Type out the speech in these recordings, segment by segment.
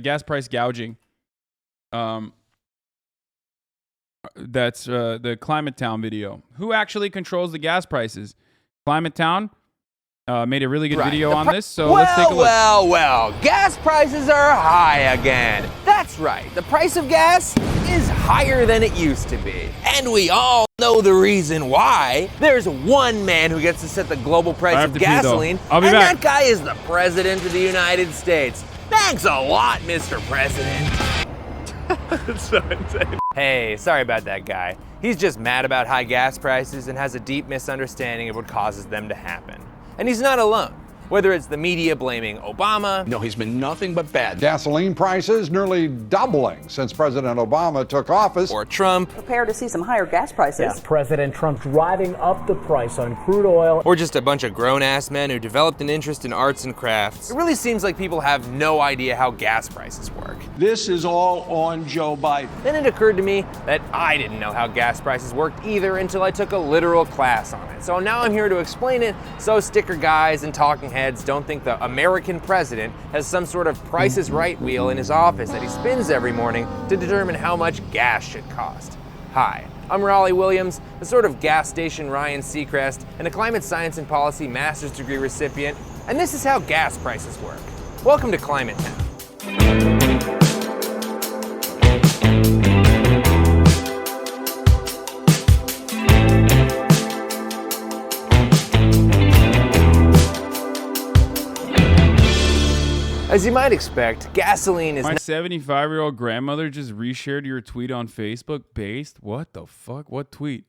gas price gouging. That's the Climate Town video. Who actually controls the gas prices? Climate Town made a really good video on this, so let's take a look. Well, gas prices are high again. That's right, the price of gas is higher than it used to be. And we all know the reason why. There's one man who gets to set the global price of gasoline, I'll be back. that guy is the President of the United States. Thanks a lot, Mr. President. That's so insane. Hey, sorry about that guy. He's just mad about high gas prices and has a deep misunderstanding of what causes them to happen. And he's not alone. Whether it's the media blaming Obama. No, he's been nothing but bad. Gasoline prices nearly doubling since President Obama took office. Or Trump. Prepare to see some higher gas prices. Yeah, President Trump driving up the price on crude oil. Or just a bunch of grown-ass men who developed an interest in arts and crafts. It really seems like people have no idea how gas prices work. This is all on Joe Biden. Then it occurred to me that I didn't know how gas prices worked either until I took a literal class on it. So now I'm here to explain it so sticker guys and talking heads don't think the American president has some sort of Price is Right wheel in his office that he spins every morning to determine how much gas should cost. Hi, I'm Raleigh Williams, a sort of gas station Ryan Seacrest, and a climate science and policy master's degree recipient, and this is how gas prices work. Welcome to Climate Town. As you might expect, gasoline is My 75-year-old grandmother just reshared your tweet on Facebook based. What the fuck? What tweet?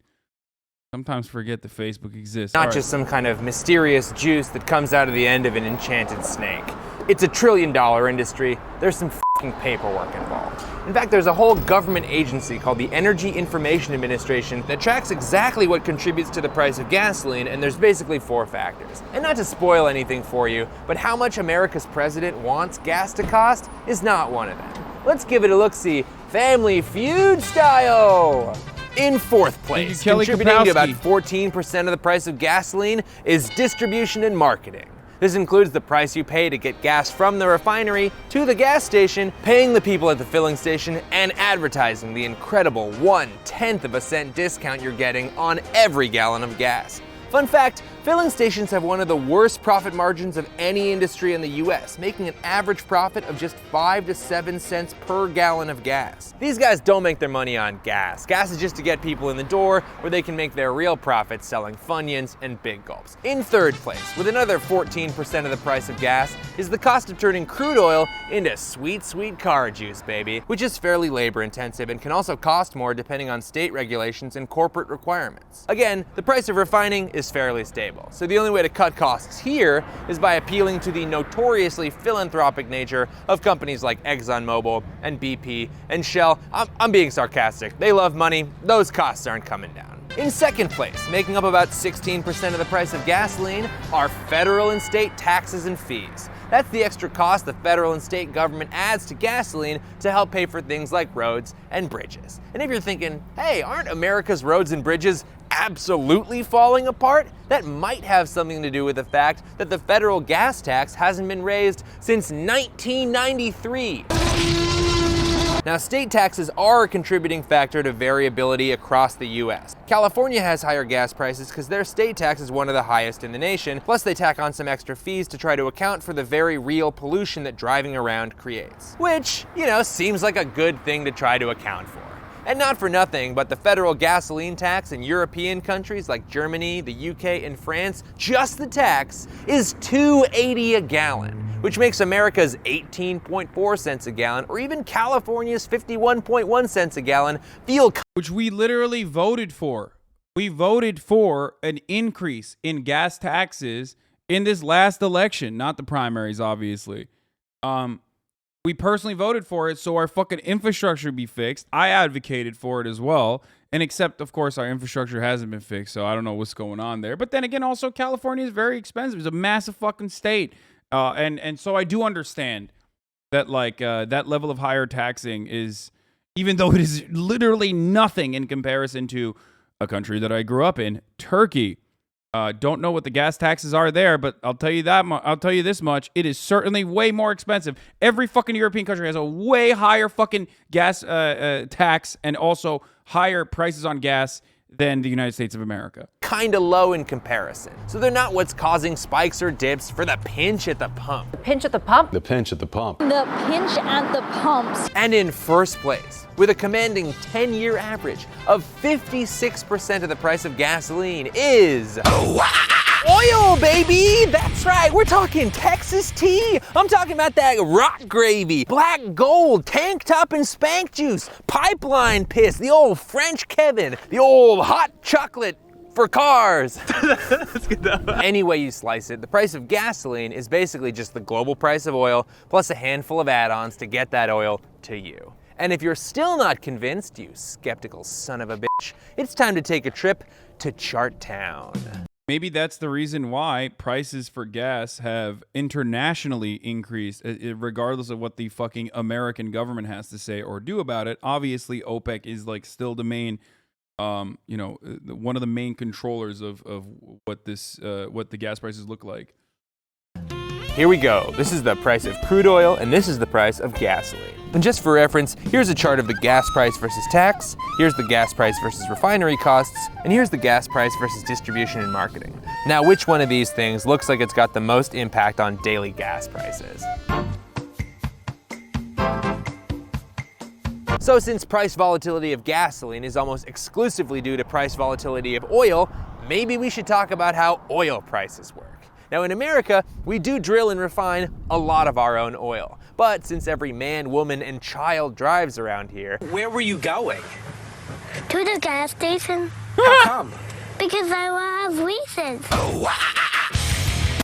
Sometimes forget that Facebook exists. not just some kind of mysterious juice that comes out of the end of an enchanted snake. It's a trillion-dollar industry. There's some fucking paperwork involved. In fact, there's a whole government agency called the Energy Information Administration that tracks exactly what contributes to the price of gasoline, and there's basically 4 factors. And not to spoil anything for you, but how much America's president wants gas to cost is not one of them. Let's give it a look-see, Family Feud style! In 4th place, contributing to about 14% of the price of gasoline, is distribution and marketing. This includes the price you pay to get gas from the refinery to the gas station, paying the people at the filling station, and advertising the incredible 1/10 of a cent discount you're getting on every gallon of gas. Fun fact, filling stations have one of the worst profit margins of any industry in the US, making an average profit of just 5 to 7 cents per gallon of gas. These guys don't make their money on gas. Gas is just to get people in the door where they can make their real profits selling Funyuns and Big Gulps. In 3rd place, with another 14% of the price of gas, is the cost of turning crude oil into sweet, sweet car juice, baby, which is fairly labor intensive and can also cost more depending on state regulations and corporate requirements. Again, the price of refining is fairly stable. So the only way to cut costs here is by appealing to the notoriously philanthropic nature of companies like ExxonMobil and BP and Shell. I'm being sarcastic. They love money. Those costs aren't coming down. In 2nd place, making up about 16% of the price of gasoline, are federal and state taxes and fees. That's the extra cost the federal and state government adds to gasoline to help pay for things like roads and bridges. And if you're thinking, hey, aren't America's roads and bridges absolutely falling apart? That might have something to do with the fact that the federal gas tax hasn't been raised since 1993. Now, state taxes are a contributing factor to variability across the US. California has higher gas prices because their state tax is one of the highest in the nation, plus they tack on some extra fees to try to account for the very real pollution that driving around creates. Which, seems like a good thing to try to account for. And not for nothing, but the federal gasoline tax in European countries like Germany, the UK, and France, just the tax, is $2.80 a gallon, which makes America's 18.4 cents a gallon, or even California's 51.1 cents a gallon, feel which we literally voted for. We voted for an increase in gas taxes in this last election, not the primaries, obviously. We personally voted for it so our fucking infrastructure be fixed. I advocated for it as well. And except, of course, our infrastructure hasn't been fixed, so I don't know what's going on there. But then again, also, California is very expensive. It's a massive fucking state. And so I do understand that, that level of higher taxing is, even though it is literally nothing in comparison to a country that I grew up in, Turkey. Don't know what the gas taxes are there, but I'll tell you that. I'll tell you this much: it is certainly way more expensive. Every fucking European country has a way higher fucking gas tax and also higher prices on gas than the United States of America. Kinda low in comparison. So they're not what's causing spikes or dips for the pinch at the pump. Pinch at the pump? The pinch at the pump. The pinch at the pumps. And in first place, with a commanding 10-year average of 56% of the price of gasoline is oil, baby! That's right, we're talking Texas tea. I'm talking about that rock gravy, black gold, tank top and spank juice, pipeline piss, the old French Kevin, the old hot chocolate for cars. Any way you slice it, the price of gasoline is basically just the global price of oil plus a handful of add-ons to get that oil to you. And if you're still not convinced, you skeptical son of a bitch, it's time to take a trip to Chart Town. Maybe that's the reason why prices for gas have internationally increased, regardless of what the fucking American government has to say or do about it. Obviously, OPEC is like still the main, one of the main controllers of what the gas prices look like. Here we go. This is the price of crude oil, and this is the price of gasoline. And just for reference, here's a chart of the gas price versus tax, here's the gas price versus refinery costs, and here's the gas price versus distribution and marketing. Now, which one of these things looks like it's got the most impact on daily gas prices? So since price volatility of gasoline is almost exclusively due to price volatility of oil, maybe we should talk about how oil prices work. Now in America, we do drill and refine a lot of our own oil. But since every man, woman, and child drives around here, Where were you going? To the gas station. How come? Because I have reasons.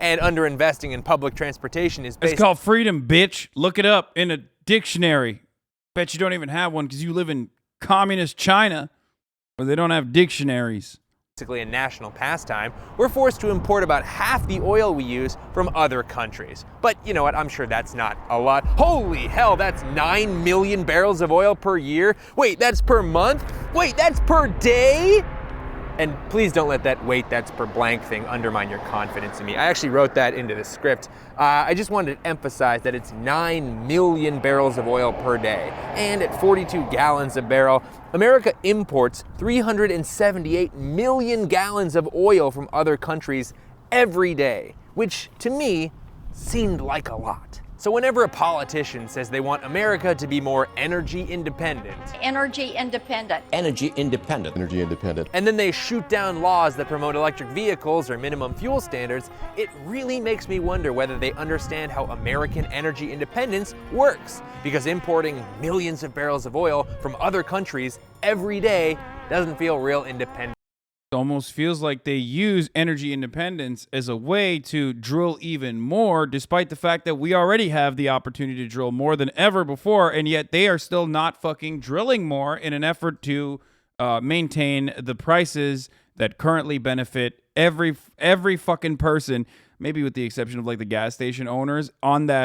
and underinvesting in public transportation is It's called freedom, bitch. Look it up in a dictionary. Bet you don't even have one because you live in communist China where they don't have dictionaries. basically a national pastime, we're forced to import about half the oil we use from other countries. But you know what, I'm sure that's not a lot. Holy hell, that's 9 million barrels of oil per year? Wait, that's per month? Wait, that's per day? And please don't let that "wait, that's per blank" thing undermine your confidence in me. I actually wrote that into the script. I just wanted to emphasize that it's 9 million barrels of oil per day. And at 42 gallons a barrel, America imports 378 million gallons of oil from other countries every day, which to me seemed like a lot. So whenever a politician says they want America to be more energy independent, Energy independent. Energy independent. Energy independent. and then they shoot down laws that promote electric vehicles or minimum fuel standards, it really makes me wonder whether they understand how American energy independence works. Because importing millions of barrels of oil from other countries every day doesn't feel real independent. It almost feels like they use energy independence as a way to drill even more, despite the fact that we already have the opportunity to drill more than ever before, and yet they are still not fucking drilling more in an effort to maintain the prices that currently benefit every fucking person, maybe with the exception of like the gas station owners on the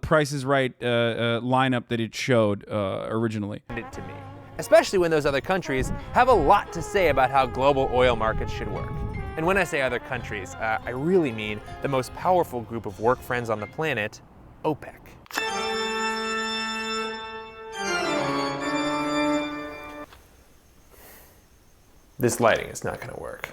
Price is Right lineup that it showed originally. It to me. Especially when those other countries have a lot to say about how global oil markets should work. And when I say other countries, I really mean the most powerful group of work friends on the planet, OPEC. This lighting is not gonna work.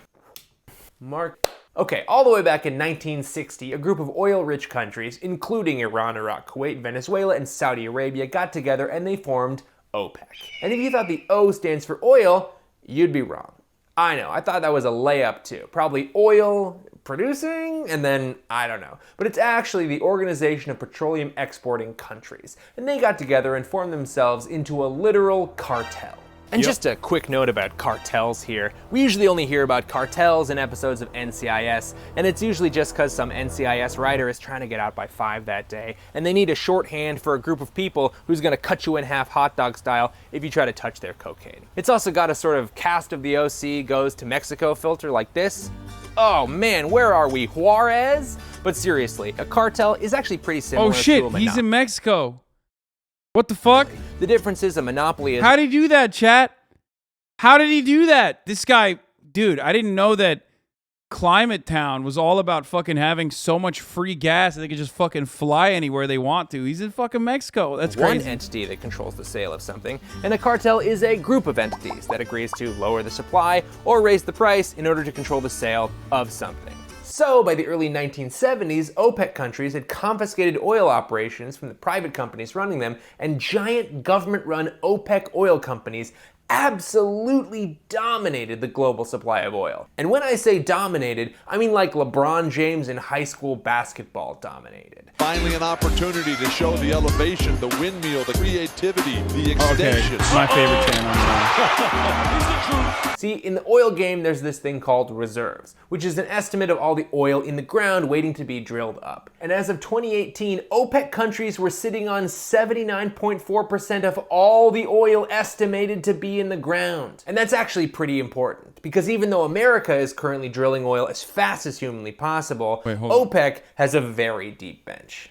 Okay, all the way back in 1960, a group of oil-rich countries, including Iran, Iraq, Kuwait, Venezuela, and Saudi Arabia, got together and they formed OPEC. And if you thought the O stands for oil, you'd be wrong. I know, I thought that was a layup too. Probably oil producing, and then I don't know. But it's actually the Organization of Petroleum Exporting Countries. And they got together and formed themselves into a literal cartel. And just a quick note about cartels here. We usually only hear about cartels in episodes of NCIS, and it's usually just because some NCIS writer is trying to get out by 5 that day, and they need a shorthand for a group of people who's gonna cut you in half hot dog style if you try to touch their cocaine. It's also got a sort of cast of the OC goes to Mexico filter like this. Oh man, where are we, Juarez? But seriously, a cartel is actually pretty similar to a Oh shit, monopoly. he's in Mexico. What the fuck? The difference is a monopoly is How did he do that, chat? How did he do that? This guy dude, I didn't know that Climate Town was all about fucking having so much free gas that they could just fucking fly anywhere they want to. He's in fucking Mexico. That's one crazy. entity that controls the sale of something, and a cartel is a group of entities that agrees to lower the supply or raise the price in order to control the sale of something. So, by the early 1970s, OPEC countries had confiscated oil operations from the private companies running them, and giant government-run OPEC oil companies absolutely dominated the global supply of oil. And when I say dominated, I mean like LeBron James in high school basketball dominated. Finally an opportunity to show the elevation, the windmill, the creativity, the Okay, extension. it's my favorite channel now. See, in the oil game, there's this thing called reserves, which is an estimate of all the oil in the ground waiting to be drilled up. And as of 2018, OPEC countries were sitting on 79.4% of all the oil estimated to be in the ground. And that's actually pretty important, because even though America is currently drilling oil as fast as humanly possible, Wait, hold on. OPEC has a very deep bench.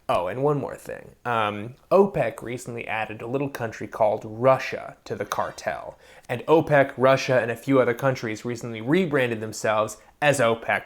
Oh, and one more thing. OPEC recently added a little country called Russia to the cartel. And OPEC, Russia, and a few other countries recently rebranded themselves as OPEC+.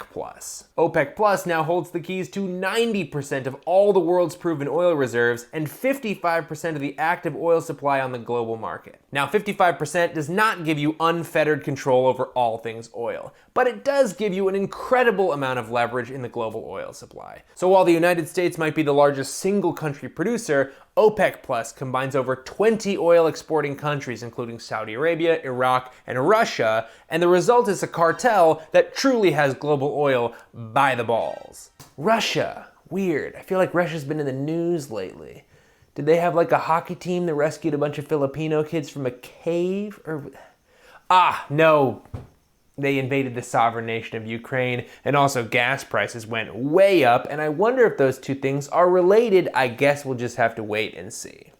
OPEC+ now holds the keys to 90% of all the world's proven oil reserves and 55% of the active oil supply on the global market. Now, 55% does not give you unfettered control over all things oil, but it does give you an incredible amount of leverage in the global oil supply. So while the United States might be the largest single country producer, OPEC Plus combines over 20 oil exporting countries, including Saudi Arabia, Iraq, and Russia, and the result is a cartel that truly has global oil by the balls. Russia, weird. I feel like Russia's been in the news lately. Did they have like a hockey team that rescued a bunch of Filipino kids from a cave? No. They invaded the sovereign nation of Ukraine, and also gas prices went way up, and I wonder if those two things are related. I guess we'll just have to wait and see.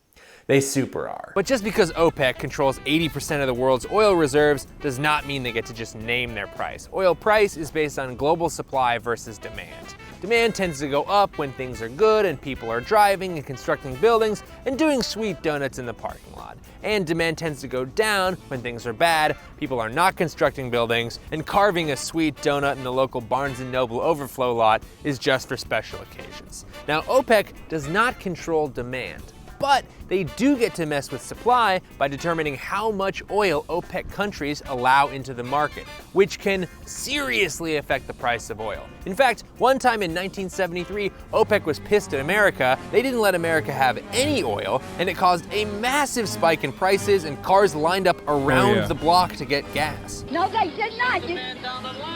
They super are. But just because OPEC controls 80% of the world's oil reserves does not mean they get to just name their price. Oil price is based on global supply versus demand. Demand tends to go up when things are good and people are driving and constructing buildings and doing sweet donuts in the parking lot. And demand tends to go down when things are bad, people are not constructing buildings, and carving a sweet donut in the local Barnes & Noble overflow lot is just for special occasions. Now, OPEC does not control demand, but they do get to mess with supply by determining how much oil OPEC countries allow into the market, which can seriously affect the price of oil. In fact, one time in 1973, OPEC was pissed at America. They didn't let America have any oil, and it caused a massive spike in prices, and cars lined up around the block to get gas. No, they did not.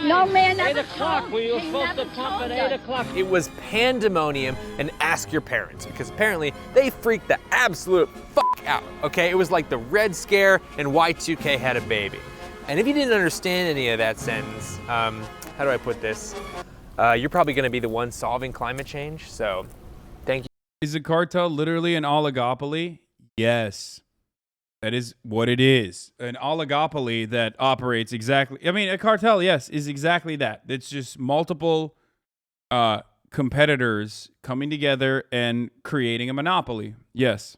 No man ever 8 o'clock. We were supposed to pump at 8 o'clock. It was pandemonium, and ask your parents, because apparently they freaked the absolute fuck out, okay? It was like the Red Scare and Y2K had a baby. And if you didn't understand any of that sentence, how do I put this? You're probably gonna be the one solving climate change, so thank you. Is a cartel literally an oligopoly? Yes. That is what it is. An oligopoly that operates exactly... I mean, a cartel, yes, is exactly that. It's just multiple competitors coming together and creating a monopoly. Yes.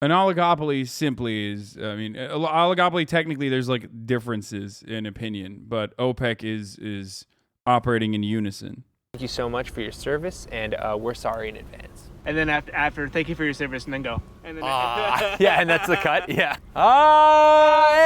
An oligopoly simply is, I mean, oligopoly technically there's like differences in opinion, but OPEC is operating in unison. Thank you so much for your service, and we're sorry in advance. And then after thank you for your service, and then go. And then Yeah, and that's the cut, yeah.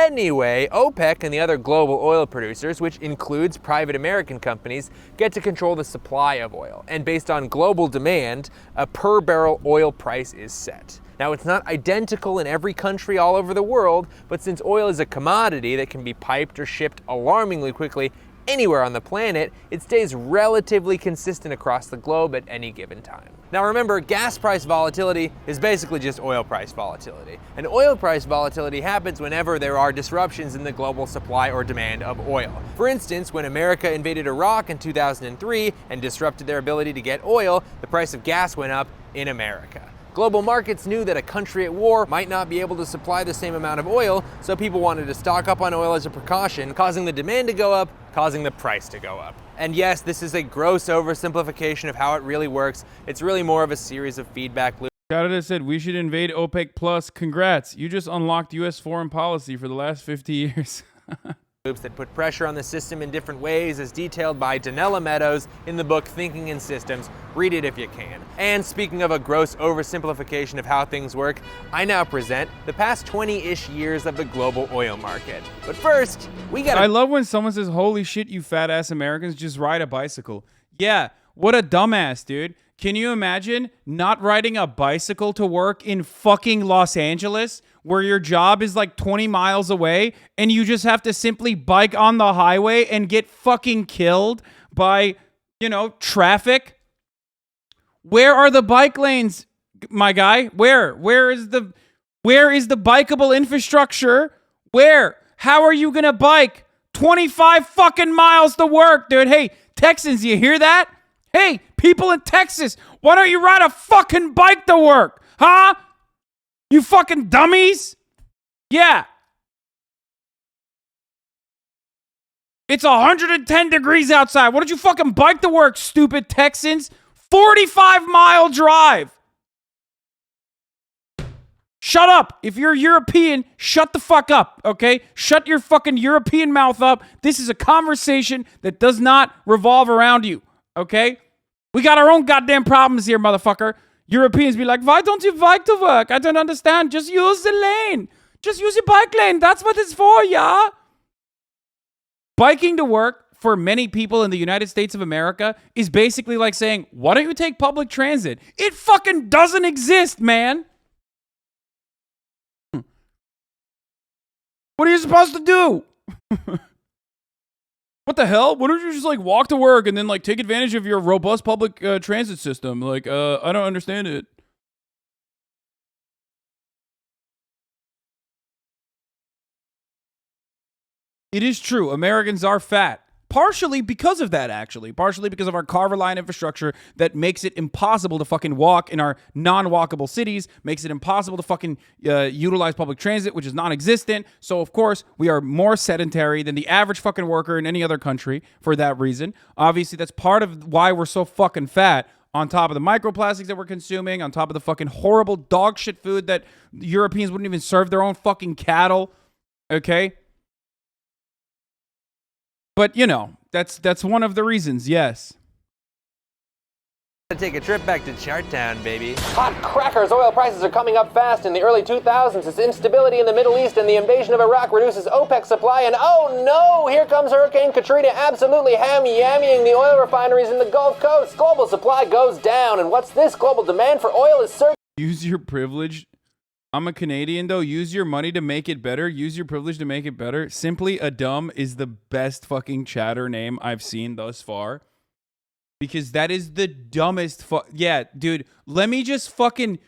Anyway, OPEC and the other global oil producers, which includes private American companies, get to control the supply of oil. And based on global demand, a per barrel oil price is set. Now, it's not identical in every country all over the world, but since oil is a commodity that can be piped or shipped alarmingly quickly anywhere on the planet, it stays relatively consistent across the globe at any given time. Now remember, gas price volatility is basically just oil price volatility. And oil price volatility happens whenever there are disruptions in the global supply or demand of oil. For instance, when America invaded Iraq in 2003 and disrupted their ability to get oil, the price of gas went up in America. Global markets knew that a country at war might not be able to supply the same amount of oil, so people wanted to stock up on oil as a precaution, causing the demand to go up, causing the price to go up. And yes, this is a gross oversimplification of how it really works. It's really more of a series of feedback loops. Canada said we should invade OPEC Plus. Congrats. You just unlocked U.S. foreign policy for the last 50 years. That put pressure on the system in different ways, as detailed by Donella Meadows in the book Thinking in Systems. Read it if you can. And speaking of a gross oversimplification of how things work, I now present the past 20-ish years of the global oil market. But first, we gotta— I love when someone says, holy shit, you fat ass Americans, just ride a bicycle. Yeah, what a dumbass, dude. Can you imagine not riding a bicycle to work in fucking Los Angeles, where your job is like 20 miles away and you just have to simply bike on the highway and get fucking killed by, you know, traffic? Where are the bike lanes, my guy? Where is the bikeable infrastructure? Where? How are you gonna bike 25 fucking miles to work, dude? Hey, Texans, you hear that? Hey, people in Texas, why don't you ride a fucking bike to work? Huh? You fucking dummies? Yeah. It's 110 degrees outside. Why don't you fucking bike to work, stupid Texans? 45-mile drive. Shut up. If you're European, shut the fuck up, okay? Shut your fucking European mouth up. This is a conversation that does not revolve around you, okay? We got our own goddamn problems here, motherfucker. Europeans be like, why don't you bike to work? I don't understand. Just use the lane. Just use your bike lane. That's what it's for, yeah? Biking to work for many people in the United States of America is basically like saying, why don't you take public transit? It fucking doesn't exist, man. What are you supposed to do? What the hell? Why don't you just like walk to work and then like take advantage of your robust public transit system? Like, I don't understand it. It is true. Americans are fat. Partially because of that, actually. Partially because of our car-reliant infrastructure that makes it impossible to fucking walk in our non-walkable cities, makes it impossible to fucking utilize public transit, which is non-existent. So, of course, we are more sedentary than the average fucking worker in any other country for that reason. Obviously, that's part of why we're so fucking fat, on top of the microplastics that we're consuming, on top of the fucking horrible dog shit food that Europeans wouldn't even serve their own fucking cattle, okay? But, you know, that's one of the reasons, yes. Take a trip back to Chartown, baby. Hot crackers! Oil prices are coming up fast in the early 2000s as instability in the Middle East and the invasion of Iraq reduces OPEC supply, and oh no, here comes Hurricane Katrina absolutely ham-yammying the oil refineries in the Gulf Coast. Global supply goes down, and what's this? Global demand for oil is surging. Use your privilege. I'm a Canadian, though. Use your money to make it better. Use your privilege to make it better. Simply a Dumb is the best fucking chatter name I've seen thus far. Because that is the dumbest yeah, dude. Let me just fucking...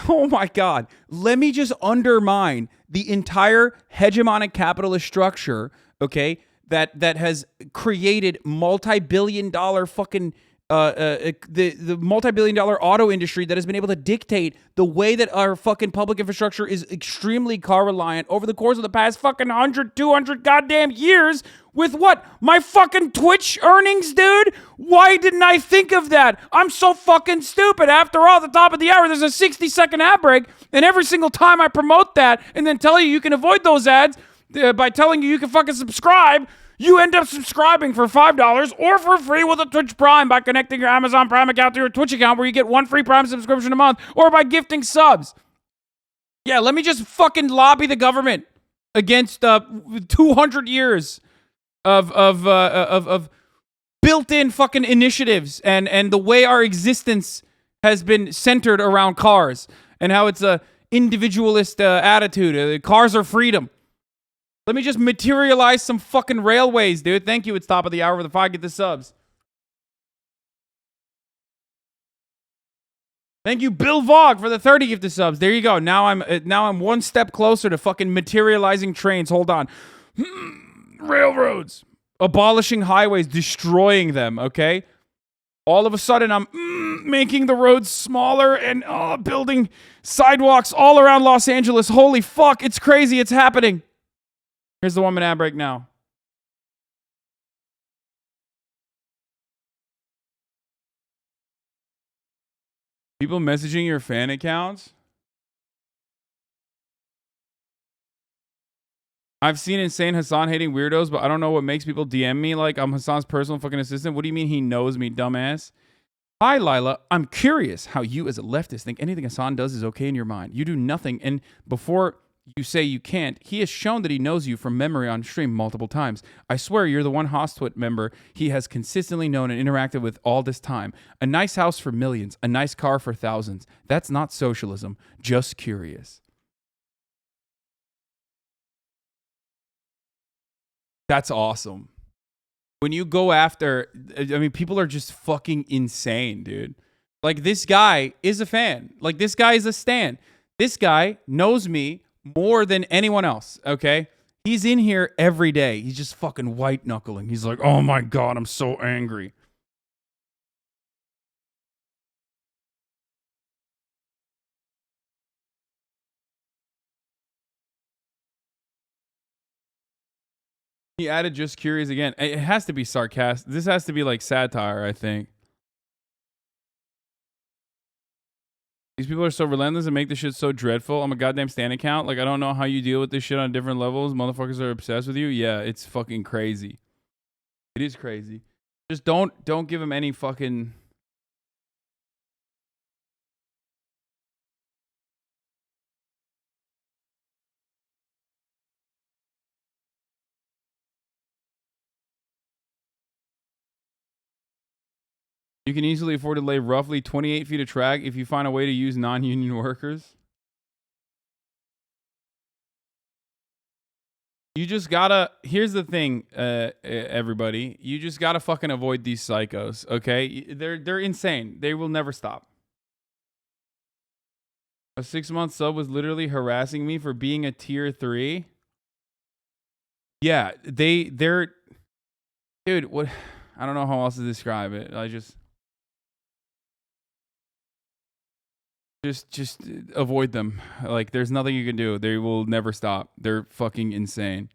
Oh my God. Let me just undermine the entire hegemonic capitalist structure, okay, that has created multi-billion-dollar fucking... the multi-billion-dollar auto industry that has been able to dictate the way that our fucking public infrastructure is extremely car-reliant over the course of the past fucking 100, 200 goddamn years with what? My fucking Twitch earnings, dude? Why didn't I think of that? I'm so fucking stupid. After all, at the top of the hour, there's a 60-second ad break, and every single time I promote that and then tell you can avoid those ads by telling you can fucking subscribe, you end up subscribing for $5 or for free with a Twitch Prime by connecting your Amazon Prime account to your Twitch account where you get one free Prime subscription a month, or by gifting subs. Yeah, let me just fucking lobby the government against 200 years of built-in fucking initiatives and the way our existence has been centered around cars and how it's a individualist attitude. Cars are freedom. Let me just materialize some fucking railways, dude. Thank you. It's top of the hour with the 5 get the subs. Thank you, Bill Vog, for the 30 gift the subs. There you go. Now I'm one step closer to fucking materializing trains. Hold on. Railroads. Abolishing highways, destroying them, okay? All of a sudden, I'm making the roads smaller and building sidewalks all around Los Angeles. Holy fuck, it's crazy. It's happening. Here's the 1 minute ad break now. People messaging your fan accounts? I've seen insane Hassan hating weirdos, but I don't know what makes people DM me like I'm Hassan's personal fucking assistant. What do you mean he knows me, dumbass? Hi, Lila. I'm curious how you as a leftist think anything Hassan does is okay in your mind. You do nothing, and before you say you can't, he has shown that he knows you from memory on stream multiple times. I swear you're the one Hostwit member he has consistently known and interacted with all this time. A nice house for millions, a nice car for thousands. That's not socialism, just curious. That's awesome. When you go after, I mean, people are just fucking insane, dude. Like, this guy is a fan. Like, this guy is a stan. This guy knows me more than anyone else, okay? He's in here every day. He's just fucking white knuckling. He's like, oh my God, I'm so angry. He added just curious again. It has to be sarcastic. This has to be like satire, I think. These people are so relentless and make this shit so dreadful. I'm a goddamn stan account. Like, I don't know how you deal with this shit on different levels. Motherfuckers are obsessed with you. Yeah, it's fucking crazy. It is crazy. Just don't give him any fucking... You can easily afford to lay roughly 28 feet of track if you find a way to use non-union workers. You just gotta, here's the thing, everybody. You just gotta fucking avoid these psychos, okay? They're insane. They will never stop. A 6-month sub was literally harassing me for being a tier 3. Yeah, they're, dude, what, I don't know how else to describe it. Just avoid them. Like, there's nothing you can do. They will never stop. They're fucking insane.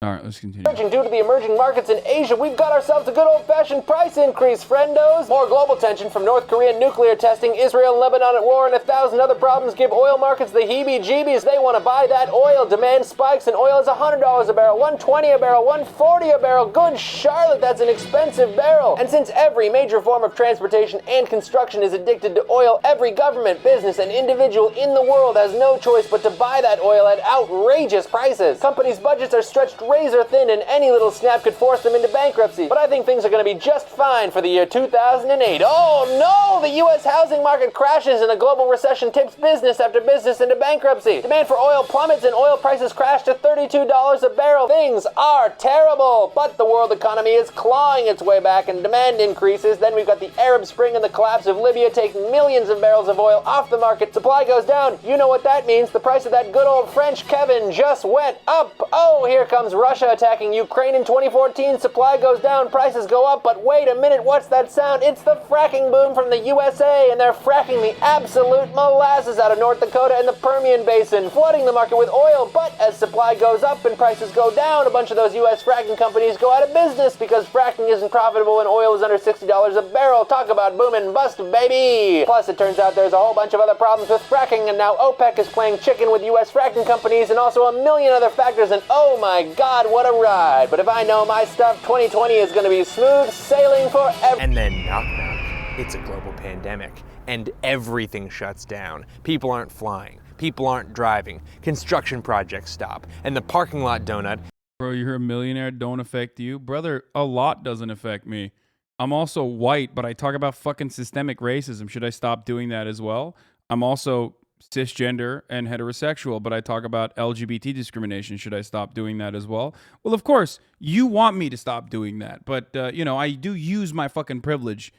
All right, let's continue. Due to the emerging markets in Asia, we've got ourselves a good old-fashioned price increase, friendos. More global tension from North Korean nuclear testing, Israel and Lebanon at war, and 1,000 other problems give oil markets the heebie-jeebies. They want to buy that oil. Demand spikes, and oil is $100 a barrel, $120 a barrel, $140 a barrel. Good Charlotte, that's an expensive barrel. And since every major form of transportation and construction is addicted to oil, every government, business, and individual in the world has no choice but to buy that oil at outrageous prices. Companies' budgets are stretched razor thin, and any little snap could force them into bankruptcy. But I think things are going to be just fine for the year 2008. Oh no! The U.S. housing market crashes and a global recession tips business after business into bankruptcy. Demand for oil plummets and oil prices crash to $32 a barrel. Things are terrible, but the world economy is clawing its way back and demand increases. Then we've got the Arab Spring and the collapse of Libya taking millions of barrels of oil off the market. Supply goes down. You know what that means. The price of that good old French Kevin just went up. Oh, here comes Russia attacking Ukraine in 2014. Supply goes down, prices go up, but wait a minute, what's that sound? It's the fracking boom from the USA, and they're fracking the absolute molasses out of North Dakota and the Permian Basin, flooding the market with oil. But as supply goes up and prices go down, a bunch of those US fracking companies go out of business because fracking isn't profitable and oil is under $60 a barrel. Talk about boom and bust, baby! Plus, it turns out there's a whole bunch of other problems with fracking, and now OPEC is playing chicken with US fracking companies and also a million other factors, and oh my God, what a ride. But if I know my stuff, 2020 is going to be smooth sailing forever. And then knock knock, it's a global pandemic and everything shuts down. People aren't flying, people aren't driving, construction projects stop, and the parking lot donut. Bro, you're a millionaire, don't affect you. Brother, a lot doesn't affect me. I'm also white, but I talk about fucking systemic racism. Should I stop doing that as well? I'm also cisgender and heterosexual, but I talk about LGBT discrimination. Should I stop doing that as well? Well, of course, you want me to stop doing that, but, you know, I do use my fucking privilege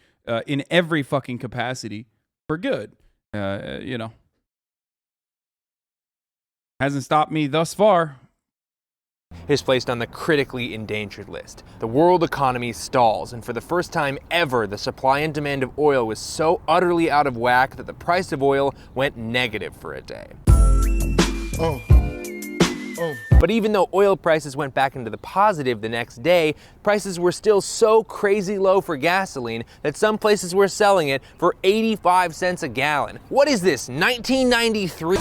in every fucking capacity for good, you know. Hasn't stopped me thus far. is placed on the critically endangered list. The world economy stalls, and for the first time ever, the supply and demand of oil was so utterly out of whack that the price of oil went negative for a day. But even though oil prices went back into the positive the next day, prices were still so crazy low for gasoline that some places were selling it for 85 cents a gallon. What is this, 1993?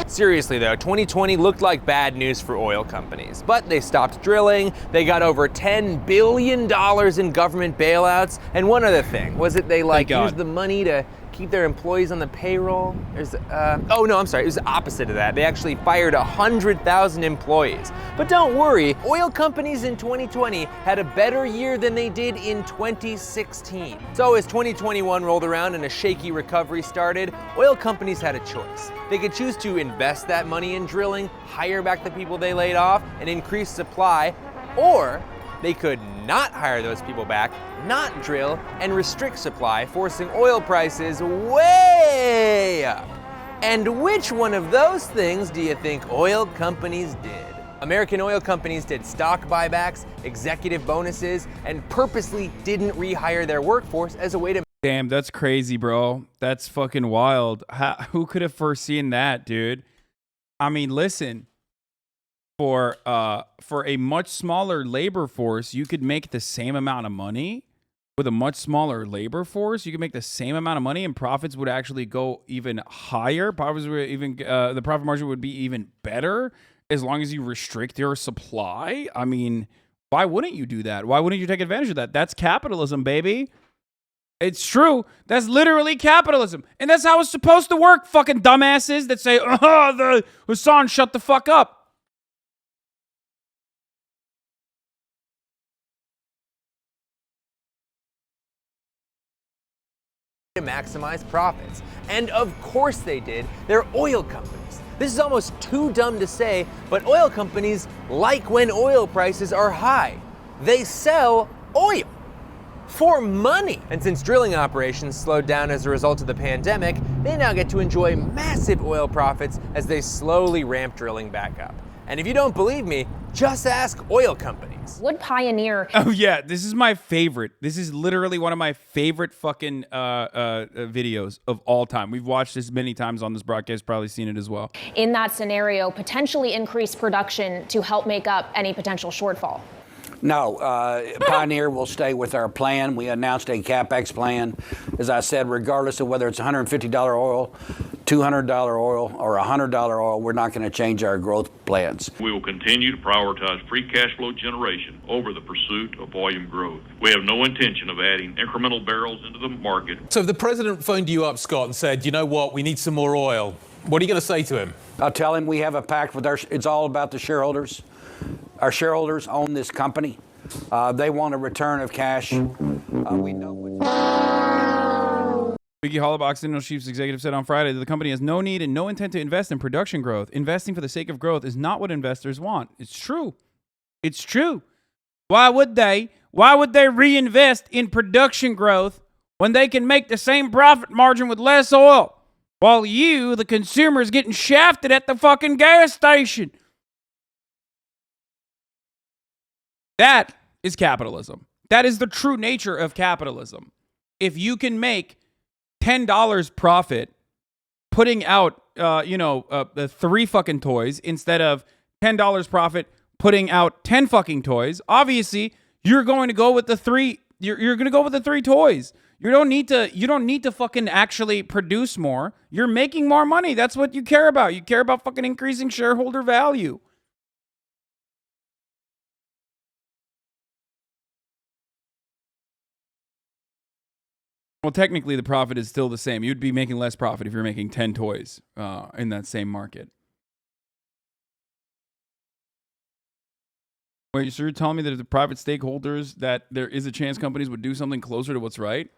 Seriously though, 2020 looked like bad news for oil companies, but they stopped drilling, they got over $10 billion in government bailouts, and one other thing, was it they used the money to keep their employees on the payroll? It was the opposite of that. They actually fired 100,000 employees. But don't worry, oil companies in 2020 had a better year than they did in 2016. So as 2021 rolled around and a shaky recovery started, oil companies had a choice. They could choose to invest that money in drilling, hire back the people they laid off, and increase supply, or they could not hire those people back, not drill, and restrict supply, forcing oil prices way up. And which one of those things do you think oil companies did? American oil companies did stock buybacks, executive bonuses, and purposely didn't rehire their workforce as a way to... Damn, that's crazy, bro. That's fucking wild. Who could have foreseen that, dude? I mean, listen. For a much smaller labor force, you could make the same amount of money. With a much smaller labor force, you could make the same amount of money, and profits would actually go even higher. Profits would even the profit margin would be even better as long as you restrict your supply. I mean, why wouldn't you do that? Why wouldn't you take advantage of that? That's capitalism, baby. It's true. That's literally capitalism, and that's how it's supposed to work. Fucking dumbasses that say, the Hassan, shut the fuck up." To maximize profits. And of course they did. They're oil companies. This is almost too dumb to say, but oil companies like when oil prices are high. They sell oil for money. And since drilling operations slowed down as a result of the pandemic, they now get to enjoy massive oil profits as they slowly ramp drilling back up. And if you don't believe me, just ask oil companies. Would Pioneer... Oh yeah, this is my favorite. This is literally one of my favorite fucking videos of all time. We've watched this many times on this broadcast, probably seen it as well. In that scenario, potentially increase production to help make up any potential shortfall? No, Pioneer will stay with our plan. We announced a CapEx plan. As I said, regardless of whether it's $150 oil, $200 oil, or $100 oil, we're not going to change our growth plans. We will continue to prioritize free cash flow generation over the pursuit of volume growth. We have no intention of adding incremental barrels into the market. So if the president phoned you up, Scott, and said, you know what, we need some more oil, what are you going to say to him? I'll tell him we have a pact with it's all about the shareholders. Our shareholders own this company. They want a return of cash. We know what... Biggie Hollowbox, Intel Chief's executive, said on Friday that the company has no need and no intent to invest in production growth. Investing for the sake of growth is not what investors want. It's true. It's true. Why would they? Why would they reinvest in production growth when they can make the same profit margin with less oil? While you, the consumer, is getting shafted at the fucking gas station. That is capitalism. That is the true nature of capitalism. If you can make $10 profit putting out, 3 fucking toys instead of $10 profit putting out 10 fucking toys, obviously you're going to go with the 3. You're going to go with the 3 toys. You don't need to fucking actually produce more. You're making more money. That's what you care about. You care about fucking increasing shareholder value. Well, technically, the profit is still the same. You'd be making less profit if you're making 10 toys in that same market. Wait, so you're telling me that if the private stakeholders, that there is a chance companies would do something closer to what's right?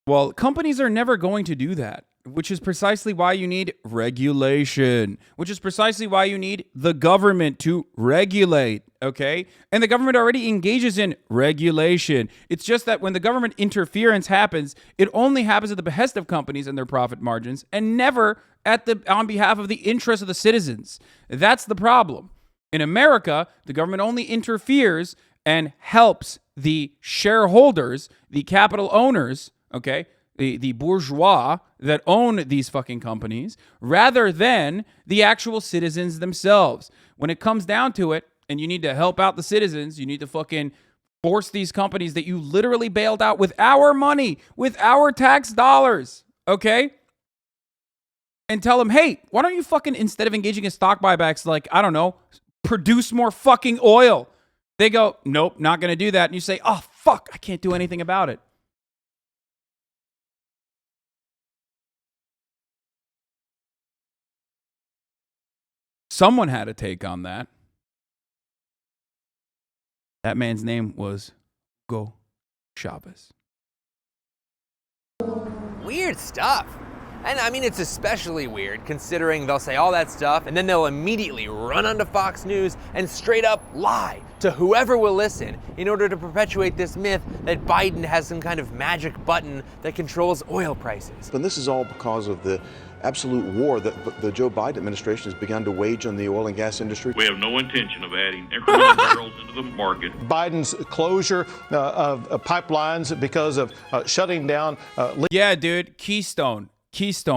Well, companies are never going to do that. which is precisely why you need regulation, which is precisely why you need the government to regulate, okay? And the government already engages in regulation. It's just that when the government interference happens, it only happens at the behest of companies and their profit margins and never on behalf of the interests of the citizens. That's the problem. In America, the government only interferes and helps the shareholders, the capital owners, okay, the bourgeois that own these fucking companies, rather than the actual citizens themselves. When it comes down to it, and you need to help out the citizens, you need to fucking force these companies that you literally bailed out with our money, with our tax dollars, okay? And tell them, hey, why don't you fucking, instead of engaging in stock buybacks, like, I don't know, produce more fucking oil? They go, nope, not going to do that. And you say, oh, fuck, I can't do anything about it. Someone had a take on that. That man's name was Hugo Chavez. Weird stuff. And I mean, it's especially weird considering they'll say all that stuff and then they'll immediately run onto Fox News and straight up lie to whoever will listen in order to perpetuate this myth that Biden has some kind of magic button that controls oil prices. And this is all because of the absolute war that the Joe Biden administration has begun to wage on the oil and gas industry. We have no intention of adding incremental barrels into the market. Biden's closure of pipelines because of shutting down. Yeah, dude, Keystone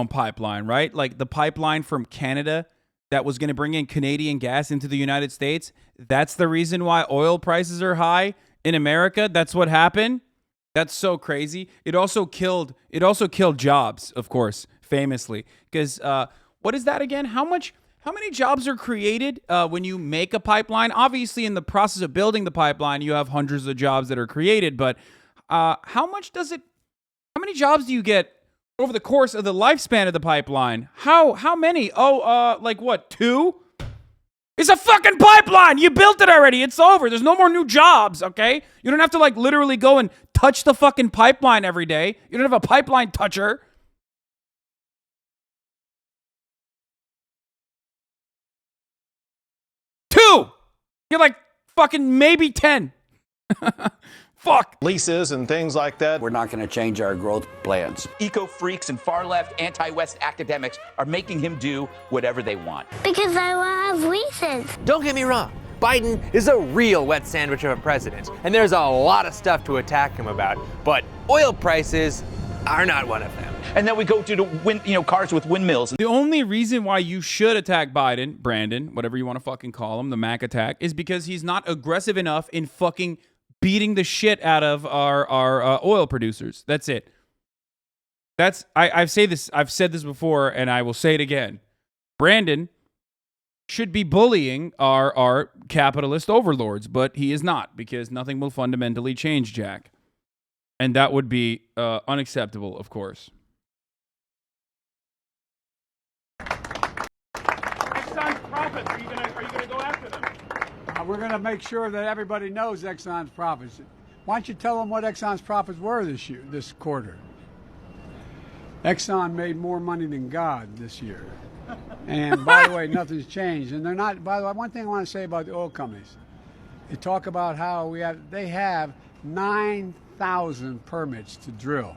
pipeline, right? Like the pipeline from Canada that was going to bring in Canadian gas into the United States. That's the reason why oil prices are high in America. That's what happened. That's so crazy. It also killed jobs, of course, famously. Because what is that again? How many jobs are created when you make a pipeline? Obviously, in the process of building the pipeline, you have hundreds of jobs that are created. But how many jobs do you get over the course of the lifespan of the pipeline? How many? Like what, 2? It's a fucking pipeline. You built it already. It's over. There's no more new jobs, okay? You don't have to like literally go and touch the fucking pipeline every day. You don't have a pipeline toucher. You're like fucking maybe 10. Fuck. Leases and things like that. We're not going to change our growth plans. Eco-freaks and far-left anti-West academics are making him do whatever they want. Because I want to have leases. Don't get me wrong. Biden is a real wet sandwich of a president, and there's a lot of stuff to attack him about, but oil prices are not one of them. And then we go to cars with windmills. The only reason why you should attack Biden, Brandon, whatever you want to fucking call him, the Mac attack, is because he's not aggressive enough in fucking beating the shit out of our oil producers. That's it. I've said this before, and I will say it again. Brandon should be bullying our capitalist overlords, but he is not, because nothing will fundamentally change, Jack. And that would be unacceptable, of course. Exxon's profits, are you gonna go after them? We're going to make sure that everybody knows Exxon's profits. Why don't you tell them what Exxon's profits were this quarter? Exxon made more money than God this year. And by the way, nothing's changed. And they're not, by the way, one thing I want to say about the oil companies. They talk about how they have 9,000 permits to drill.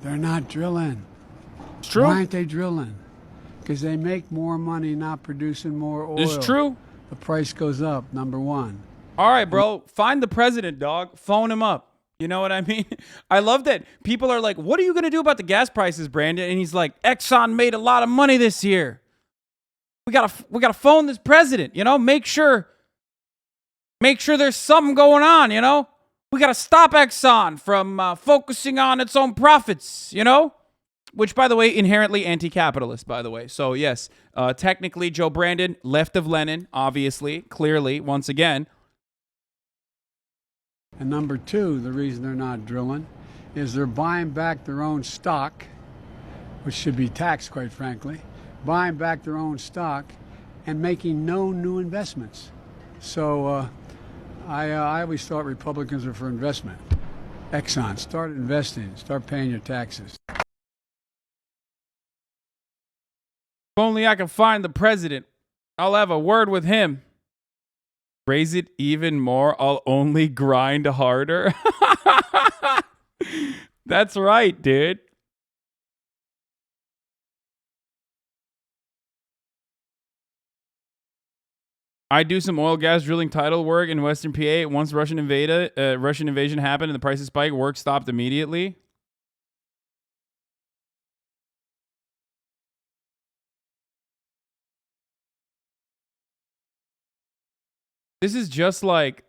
They're not drilling. It's true. Why aren't they drilling? Because they make more money not producing more oil. It's true. The price goes up, number one. All right, bro. Find the president, dog. Phone him up. You know what I mean? I love that people are like, what are you going to do about the gas prices, Brandon? And he's like, Exxon made a lot of money this year. We gotta phone this president, make sure there's something going on, We got to stop Exxon from focusing on its own profits, Which, by the way, inherently anti-capitalist, by the way. So, yes, technically, Joe Brandon, left of Lenin, obviously, clearly, once again. And number two, the reason they're not drilling is they're buying back their own stock, which should be taxed, quite frankly, buying back their own stock and making no new investments. So I always thought Republicans were for investment. Exxon, start investing, start paying your taxes. only I can find the president. I'll have a word with him. Raise it even more. I'll only grind harder. That's right, dude. I do some oil gas drilling tidal work in Western PA. Once Russian invasion happened and the prices spiked, work stopped immediately. This is just like,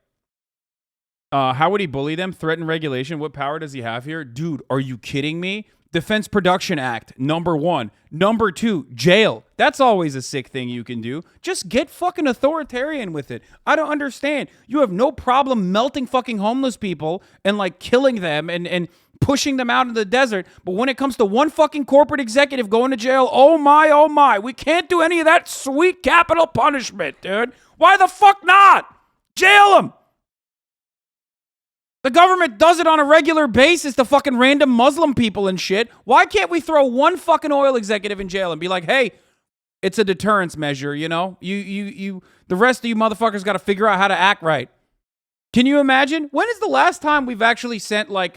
how would he bully them? Threaten regulation? What power does he have here? Dude, are you kidding me? Defense Production Act, number 1. Number 2, jail. That's always a sick thing you can do. Just get fucking authoritarian with it. I don't understand. You have no problem melting fucking homeless people and like killing them and pushing them out in the desert. But when it comes to one fucking corporate executive going to jail, oh my, we can't do any of that sweet capital punishment, dude. Why the fuck not? Jail them. The government does it on a regular basis to fucking random Muslim people and shit. Why can't we throw one fucking oil executive in jail and be like, hey, it's a deterrence measure, you know? The rest of you motherfuckers got to figure out how to act right. Can you imagine? When is the last time we've actually sent when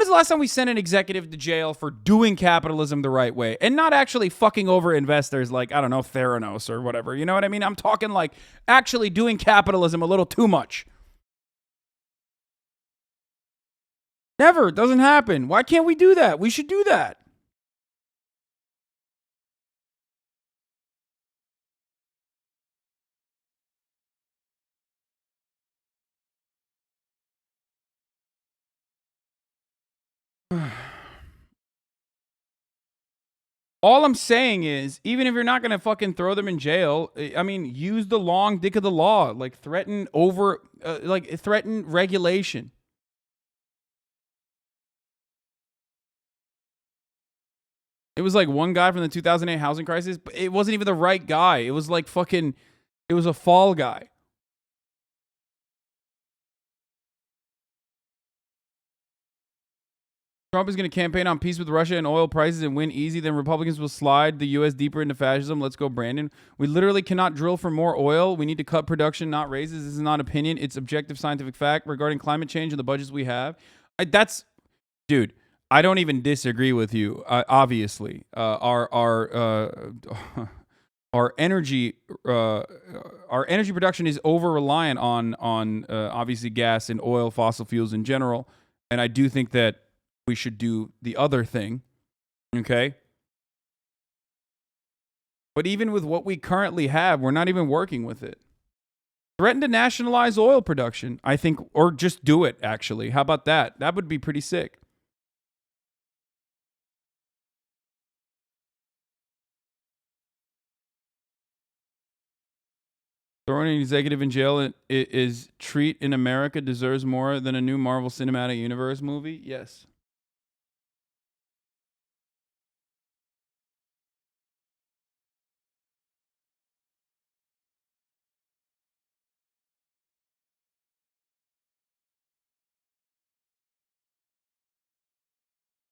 is the last time we sent an executive to jail for doing capitalism the right way and not actually fucking over investors like, I don't know, Theranos or whatever. You know what I mean? I'm talking like actually doing capitalism a little too much. Never. It doesn't happen. Why can't we do that? We should do that. All I'm saying is, even if you're not going to fucking throw them in jail, I mean, use the long dick of the law. Like, threaten regulation. It was like one guy from the 2008 housing crisis, but it wasn't even the right guy. It was like fucking, it was a fall guy. Trump is going to campaign on peace with Russia and oil prices and win easy. Then Republicans will slide the U.S. deeper into fascism. Let's go, Brandon. We literally cannot drill for more oil. We need to cut production, not raises. This is not opinion. It's objective scientific fact regarding climate change and the budgets we have. Dude, I don't even disagree with you. Obviously, our energy production is over reliant on obviously gas and oil, fossil fuels in general. And I do think that we should do the other thing. Okay. But even with what we currently have, we're not even working with it. Threaten to nationalize oil production, I think, or just do it, actually. How about that? That would be pretty sick. Throwing an executive in jail is treat in America deserves more than a new Marvel Cinematic Universe movie? Yes.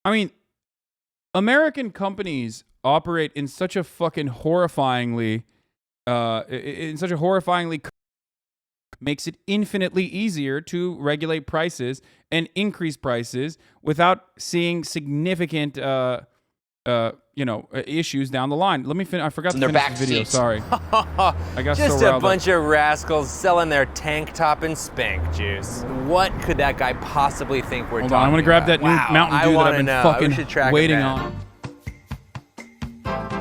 I mean, American companies operate in such a fucking horrifyingly makes it infinitely easier to regulate prices and increase prices without seeing significant issues down the line. Let me finish. I forgot to finish the video. Sorry. I got just so a bunch of rascals selling their tank top and spank juice. What could that guy possibly think we're talking about? I'm going to grab that new Mountain Dew that I've been fucking waiting on.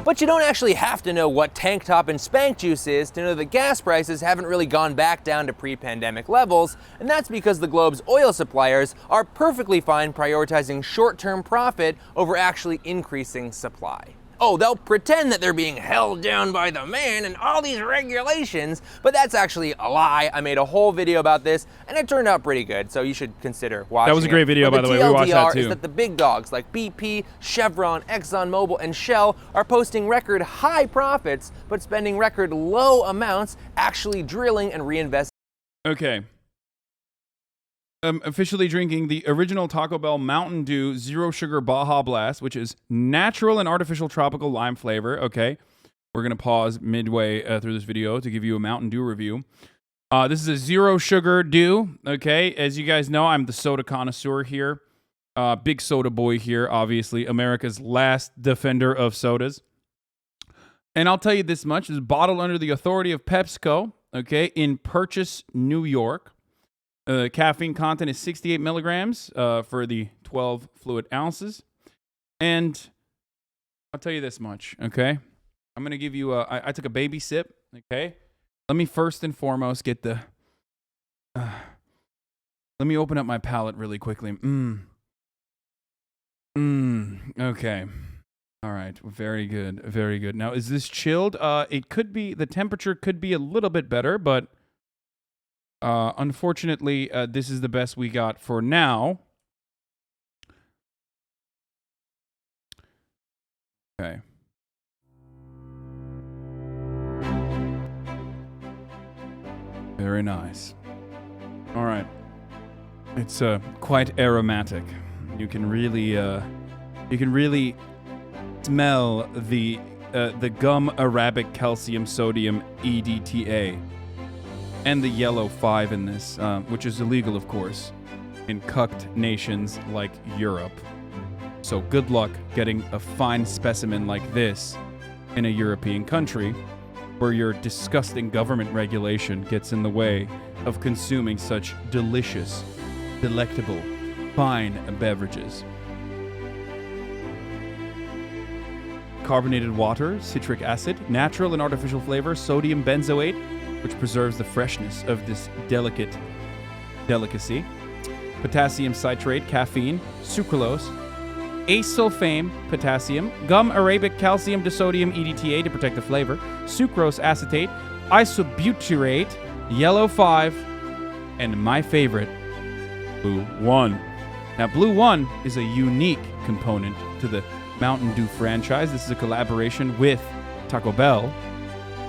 But you don't actually have to know what tank top and spank juice is to know that gas prices haven't really gone back down to pre-pandemic levels, and that's because the globe's oil suppliers are perfectly fine prioritizing short-term profit over actually increasing supply. Oh, they'll pretend that they're being held down by the man and all these regulations, but that's actually a lie. I made a whole video about this, and it turned out pretty good, so you should consider watching it. That was a great video, by the way. We watched that too. Is that the big dogs like BP, Chevron, ExxonMobil, and Shell are posting record high profits, but spending record low amounts actually drilling and reinvesting. Okay. officially drinking the original Taco Bell Mountain Dew Zero Sugar Baja Blast, which is natural and artificial tropical lime flavor. Okay. We're going to pause midway through this video to give you a Mountain Dew review. This is a zero sugar Dew. Okay. As you guys know, I'm the soda connoisseur here. Big soda boy here, obviously. America's last defender of sodas. And I'll tell you this much. It's bottled under the authority of PepsiCo, okay, in Purchase, New York. Caffeine content is 68 milligrams for the 12 fluid ounces. And I'll tell you this much, okay? I'm going to give you I took a baby sip, okay? Let me first and foremost get the... let me open up my palate really quickly. Okay. All right. Very good. Very good. Now, is this chilled? It could be, the temperature could be a little bit better, but unfortunately, this is the best we got for now. Okay. Very nice. All right. It's quite aromatic. You can really smell the gum arabic calcium sodium EDTA and the yellow 5 in this, which is illegal, of course, in cucked nations like Europe. So good luck getting a fine specimen like this in a European country where your disgusting government regulation gets in the way of consuming such delicious, delectable, fine beverages. Carbonated water, citric acid, natural and artificial flavor, sodium benzoate, which preserves the freshness of this delicacy, potassium citrate, caffeine, sucralose, acesulfame, potassium, gum arabic calcium disodium EDTA to protect the flavor, sucrose acetate, isobutyrate, yellow 5, and my favorite, Blue 1. Now, Blue 1 is a unique component to the Mountain Dew franchise. This is a collaboration with Taco Bell.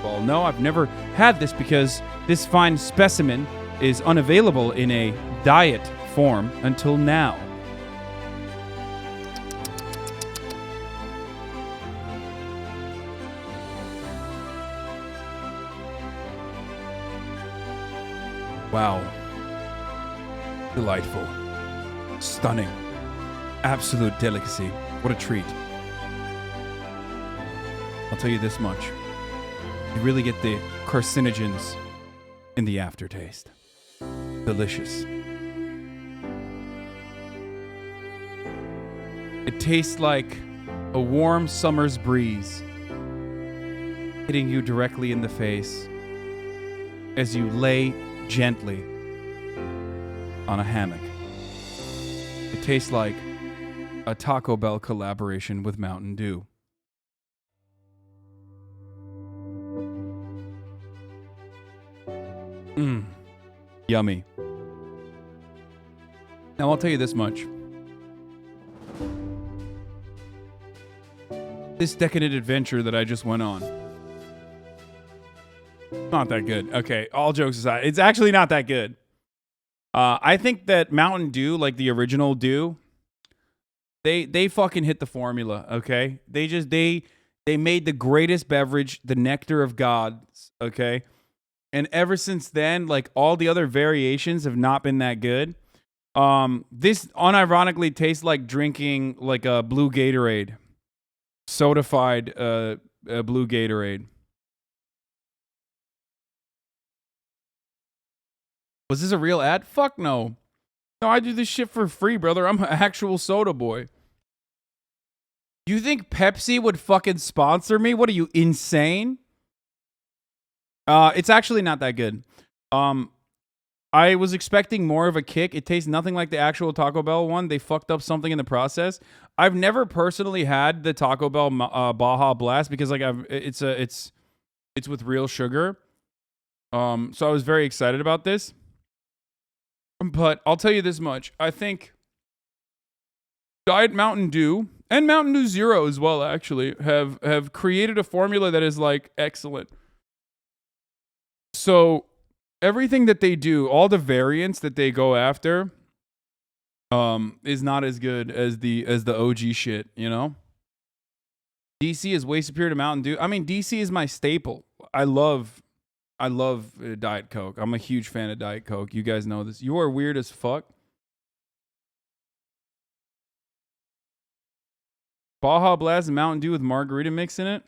Well, no, I've never had this because this fine specimen is unavailable in a diet form until now. Wow. Delightful. Stunning. Absolute delicacy. What a treat. I'll tell you this much. You really get the carcinogens in the aftertaste. Delicious. It tastes like a warm summer's breeze hitting you directly in the face as you lay gently on a hammock. It tastes like a Taco Bell collaboration with Mountain Dew. Yummy. Now, I'll tell you this much. This decadent adventure that I just went on, not that good. Okay, all jokes aside, it's actually not that good. I think that Mountain Dew, like the original Dew, they fucking hit the formula, okay? They made the greatest beverage, the nectar of gods, okay? And ever since then, like, all the other variations have not been that good. This unironically tastes like drinking like a blue Gatorade. Sodafied blue Gatorade. Was this a real ad? Fuck no. No, I do this shit for free, brother. I'm an actual soda boy. You think Pepsi would fucking sponsor me? What are you, insane? It's actually not that good. I was expecting more of a kick. It tastes nothing like the actual Taco Bell one. They fucked up something in the process. I've never personally had the Taco Bell Baja Blast because like it's with real sugar. So I was very excited about this. But I'll tell you this much. I think Diet Mountain Dew and Mountain Dew Zero as well actually have created a formula that is like excellent. So everything that they do, all the variants that they go after, is not as good as the OG shit, you know? DC is way superior to Mountain Dew. I mean, DC is my staple. I love Diet Coke. I'm a huge fan of Diet Coke. You guys know this. You are weird as fuck. Baja Blast and Mountain Dew with margarita mix in it.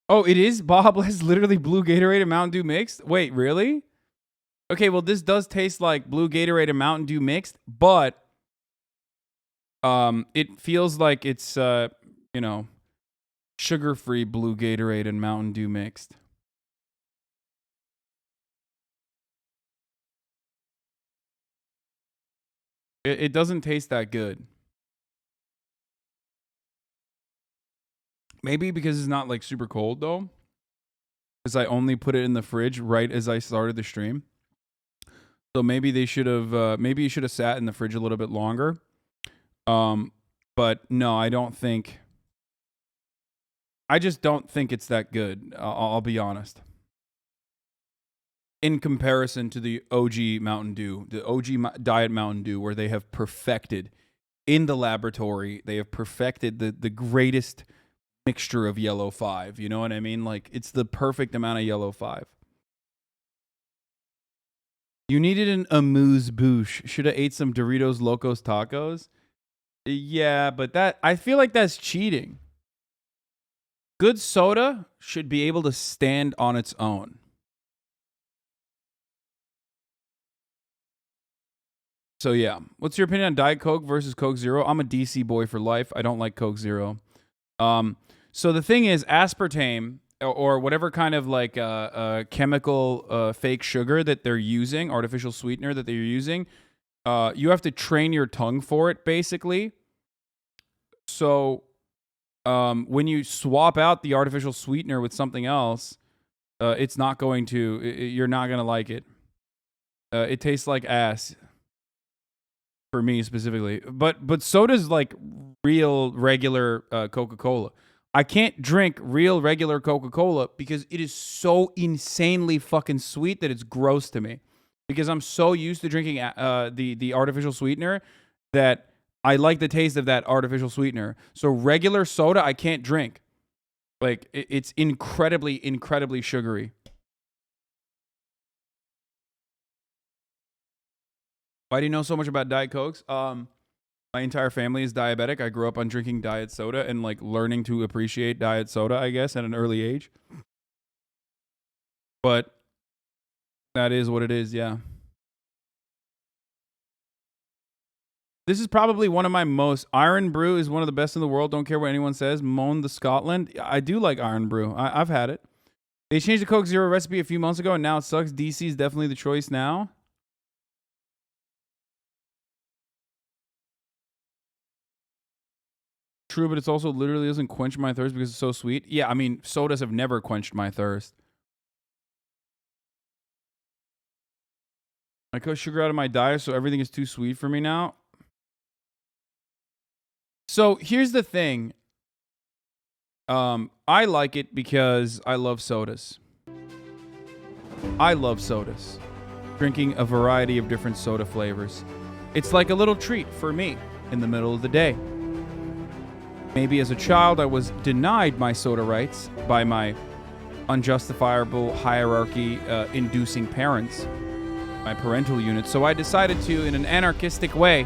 Oh, it is? Baja Blast literally blue Gatorade and Mountain Dew mixed? Wait, really? Okay, well, this does taste like blue Gatorade and Mountain Dew mixed, but it feels like it's, you know, sugar-free blue Gatorade and Mountain Dew mixed. It doesn't taste that good. Maybe because it's not like super cold though. Because I only put it in the fridge right as I started the stream. So maybe they should have, maybe it should have sat in the fridge a little bit longer. But no, I just don't think it's that good. I'll be honest. In comparison to the OG Mountain Dew, the OG Diet Mountain Dew, where they have perfected in the laboratory, they have perfected the greatest mixture of yellow 5. You know what I mean? Like, it's the perfect amount of yellow 5. You needed an amuse-bouche. Should have ate some Doritos Locos Tacos. Yeah, but that, I feel like that's cheating. Good soda should be able to stand on its own. So yeah, what's your opinion on Diet Coke versus Coke Zero? I'm a DC boy for life. I don't like Coke Zero. So the thing is, aspartame or whatever kind of like chemical fake sugar that they're using, artificial sweetener that they're using, you have to train your tongue for it, basically. So when you swap out the artificial sweetener with something else, it's not going to, you're not going to like it. It tastes like ass. For me specifically, but soda's like real regular Coca-Cola. I can't drink real regular Coca-Cola because it is so insanely fucking sweet that it's gross to me. Because I'm so used to drinking the artificial sweetener that I like the taste of that artificial sweetener. So regular soda I can't drink. Like it's incredibly sugary. Why do you know so much about Diet Cokes? My entire family is diabetic. I grew up on drinking diet soda and like learning to appreciate diet soda, I guess, at an early age. But that is what it is, yeah. This is probably one of my most... Iron Brew is one of the best in the world. Don't care what anyone says. Moan the Scotland. I do like Iron Brew. I've had it. They changed the Coke Zero recipe a few months ago and now it sucks. DC is definitely the choice now. True, but it's also literally doesn't quench my thirst because it's so sweet. Yeah, I mean, sodas have never quenched my thirst. I cut sugar out of my diet, so everything is too sweet for me now. So here's the thing. I like it because I love sodas. I love sodas. Drinking a variety of different soda flavors. It's like a little treat for me in the middle of the day. Maybe as a child, I was denied my soda rights by my unjustifiable hierarchy-inducing parents, my parental unit. So I decided to, in an anarchistic way,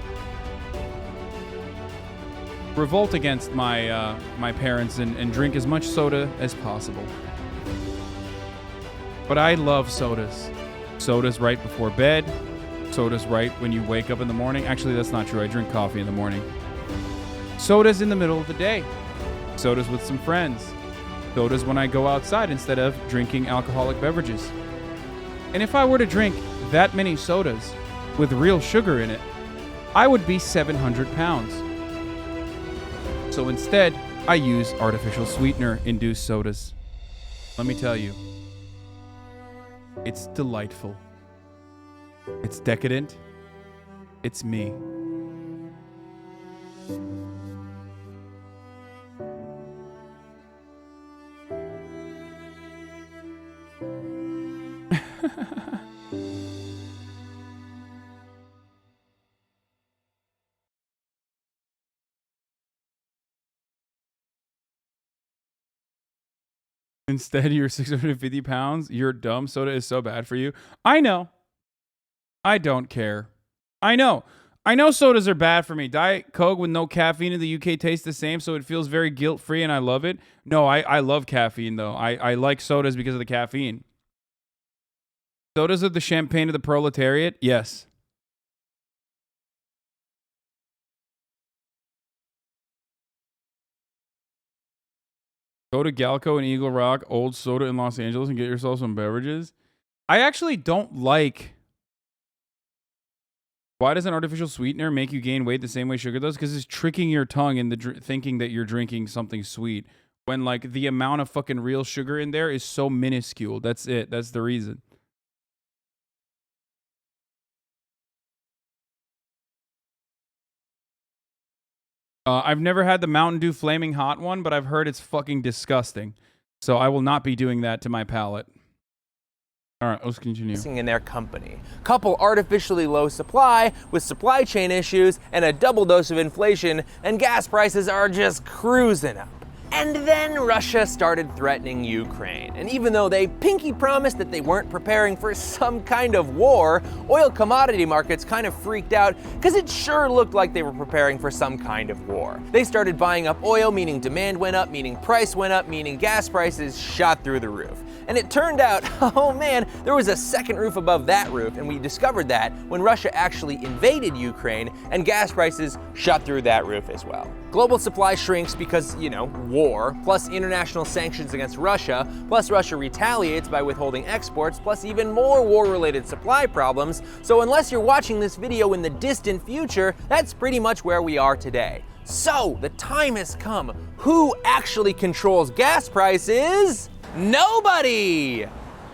revolt against my my parents and drink as much soda as possible. But I love sodas. Sodas right before bed. Sodas right when you wake up in the morning. Actually, that's not true. I drink coffee in the morning. Sodas in the middle of the day. Sodas with some friends. Sodas when I go outside instead of drinking alcoholic beverages. And if I were to drink that many sodas with real sugar in it, I would be 700 pounds. So instead, I use artificial sweetener-induced sodas. Let me tell you, it's delightful. It's decadent. It's me. Instead, you're 650 pounds. You're dumb. Soda is so bad for you. I know. I don't care. I know. I know sodas are bad for me. Diet Coke with no caffeine in the UK tastes the same, so it feels very guilt-free, and I love it. No, I love caffeine, though. I like sodas because of the caffeine. Sodas are the champagne of the proletariat? Yes. Go to Galco and Eagle Rock, Old Soda in Los Angeles, and get yourself some beverages. I actually don't like... Why does an artificial sweetener make you gain weight the same way sugar does? Because it's tricking your tongue into thinking that you're drinking something sweet. When, like, the amount of fucking real sugar in there is so minuscule. That's it. That's the reason. I've never had the Mountain Dew Flaming Hot one, but I've heard it's fucking disgusting. So I will not be doing that to my palate. All right, let's continue. In their company. Couple artificially low supply with supply chain issues and a double dose of inflation, and gas prices are just cruising up. And then Russia started threatening Ukraine. And even though they pinky promised that they weren't preparing for some kind of war, oil commodity markets kind of freaked out because it sure looked like they were preparing for some kind of war. They started buying up oil, meaning demand went up, meaning price went up, meaning gas prices shot through the roof. And it turned out, oh man, there was a second roof above that roof, and we discovered that when Russia actually invaded Ukraine, and gas prices shot through that roof as well. Global supply shrinks because, you know, war, plus international sanctions against Russia, plus Russia retaliates by withholding exports, plus even more war-related supply problems. So unless you're watching this video in the distant future, that's pretty much where we are today. So the time has come. Who actually controls gas prices? Nobody!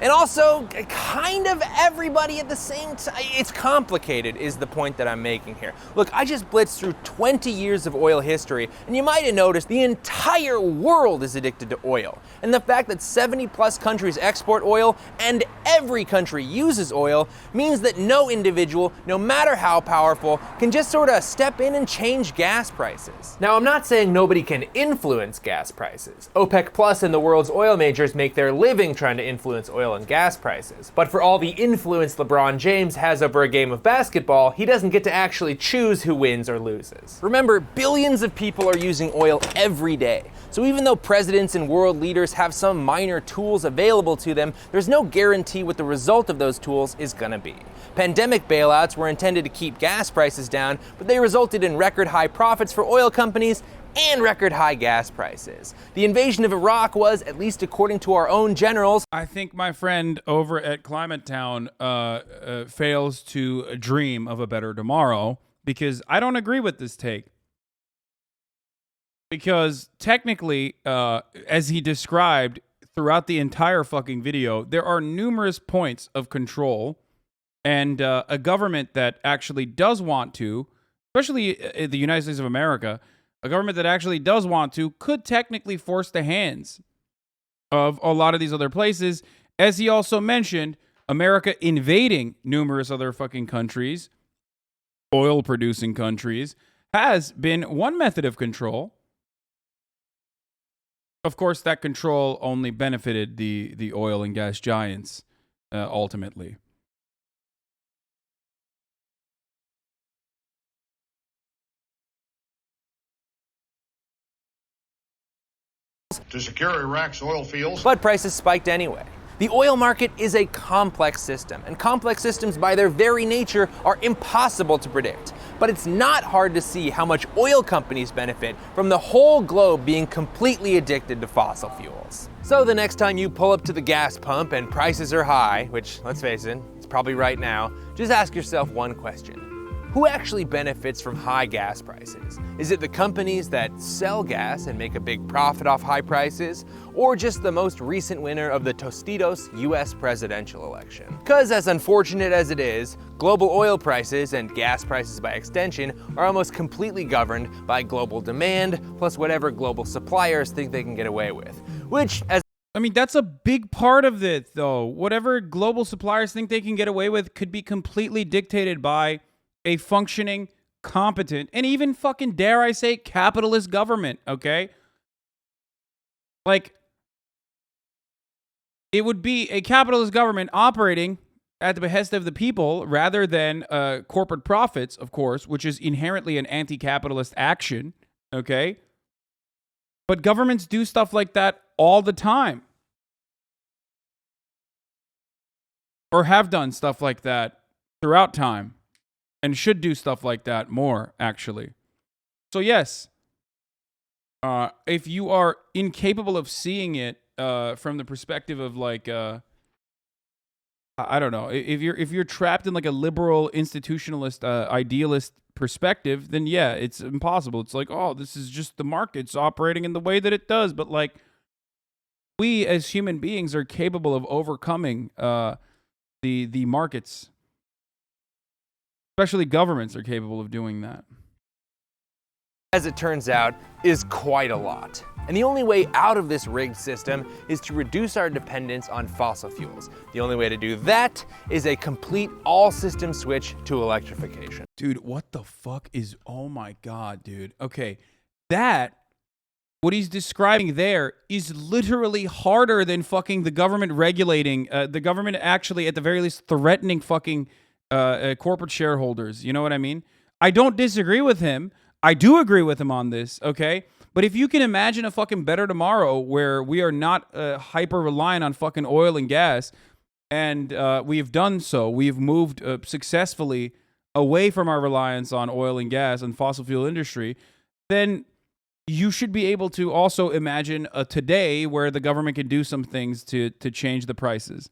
And also, kind of everybody at the same time. It's complicated, is the point that I'm making here. Look, I just blitzed through 20 years of oil history, and you might have noticed the entire world is addicted to oil. And the fact that 70 plus countries export oil, and every country uses oil, means that no individual, no matter how powerful, can just sort of step in and change gas prices. Now, I'm not saying nobody can influence gas prices. OPEC Plus and the world's oil majors make their living trying to influence oil and gas prices. But for all the influence LeBron James has over a game of basketball, he doesn't get to actually choose who wins or loses. Remember, billions of people are using oil every day. So even though presidents and world leaders have some minor tools available to them, there's no guarantee what the result of those tools is gonna be. Pandemic bailouts were intended to keep gas prices down, but they resulted in record high profits for oil companies and record high gas prices. The invasion of Iraq was, at least according to our own generals. I think my friend over at Climate Town fails to dream of a better tomorrow, because I don't agree with this take. Because technically, as he described throughout the entire fucking video, there are numerous points of control, and a government that actually does want to, especially the United States of America, a government that actually does want to could technically force the hands of a lot of these other places. As he also mentioned, America invading numerous other fucking countries, oil-producing countries, has been one method of control. Of course, that control only benefited the oil and gas giants, ultimately. To secure Iraq's oil fields. But prices spiked anyway. The oil market is a complex system, and complex systems by their very nature are impossible to predict. But it's not hard to see how much oil companies benefit from the whole globe being completely addicted to fossil fuels. So the next time you pull up to the gas pump and prices are high, which, let's face it, it's probably right now, just ask yourself one question. Who actually benefits from high gas prices? Is it the companies that sell gas and make a big profit off high prices? Or just the most recent winner of the Tostitos US presidential election? Because as unfortunate as it is, global oil prices, and gas prices by extension, are almost completely governed by global demand, plus whatever global suppliers think they can get away with. Which, as I mean, that's a big part of it, though. Whatever global suppliers think they can get away with could be completely dictated by a functioning, competent, and even fucking, dare I say, capitalist government, okay? Like, it would be a capitalist government operating at the behest of the people rather than corporate profits, of course, which is inherently an anti-capitalist action, okay? But governments do stuff like that all the time. Or have done stuff like that throughout time. And should do stuff like that more, actually. So yes, if you are incapable of seeing it from the perspective of like, I don't know, if you're trapped in like a liberal institutionalist idealist perspective, then yeah, it's impossible. It's like, oh, this is just the market's operating in the way that it does. But like, we as human beings are capable of overcoming the markets. Especially governments are capable of doing that. As it turns out, is quite a lot. And the only way out of this rigged system is to reduce our dependence on fossil fuels. The only way to do that is a complete all-system switch to electrification. Dude, what the fuck is... Oh my god, dude. Okay, that... What he's describing there is literally harder than fucking the government regulating... the government actually, at the very least, threatening fucking corporate shareholders. You know what I mean? I don't disagree with him. I do agree with him on this, okay? But if you can imagine a fucking better tomorrow where we are not hyper reliant on fucking oil and gas, and we've done so, we've moved successfully away from our reliance on oil and gas and fossil fuel industry, then you should be able to also imagine a today where the government can do some things to change the prices.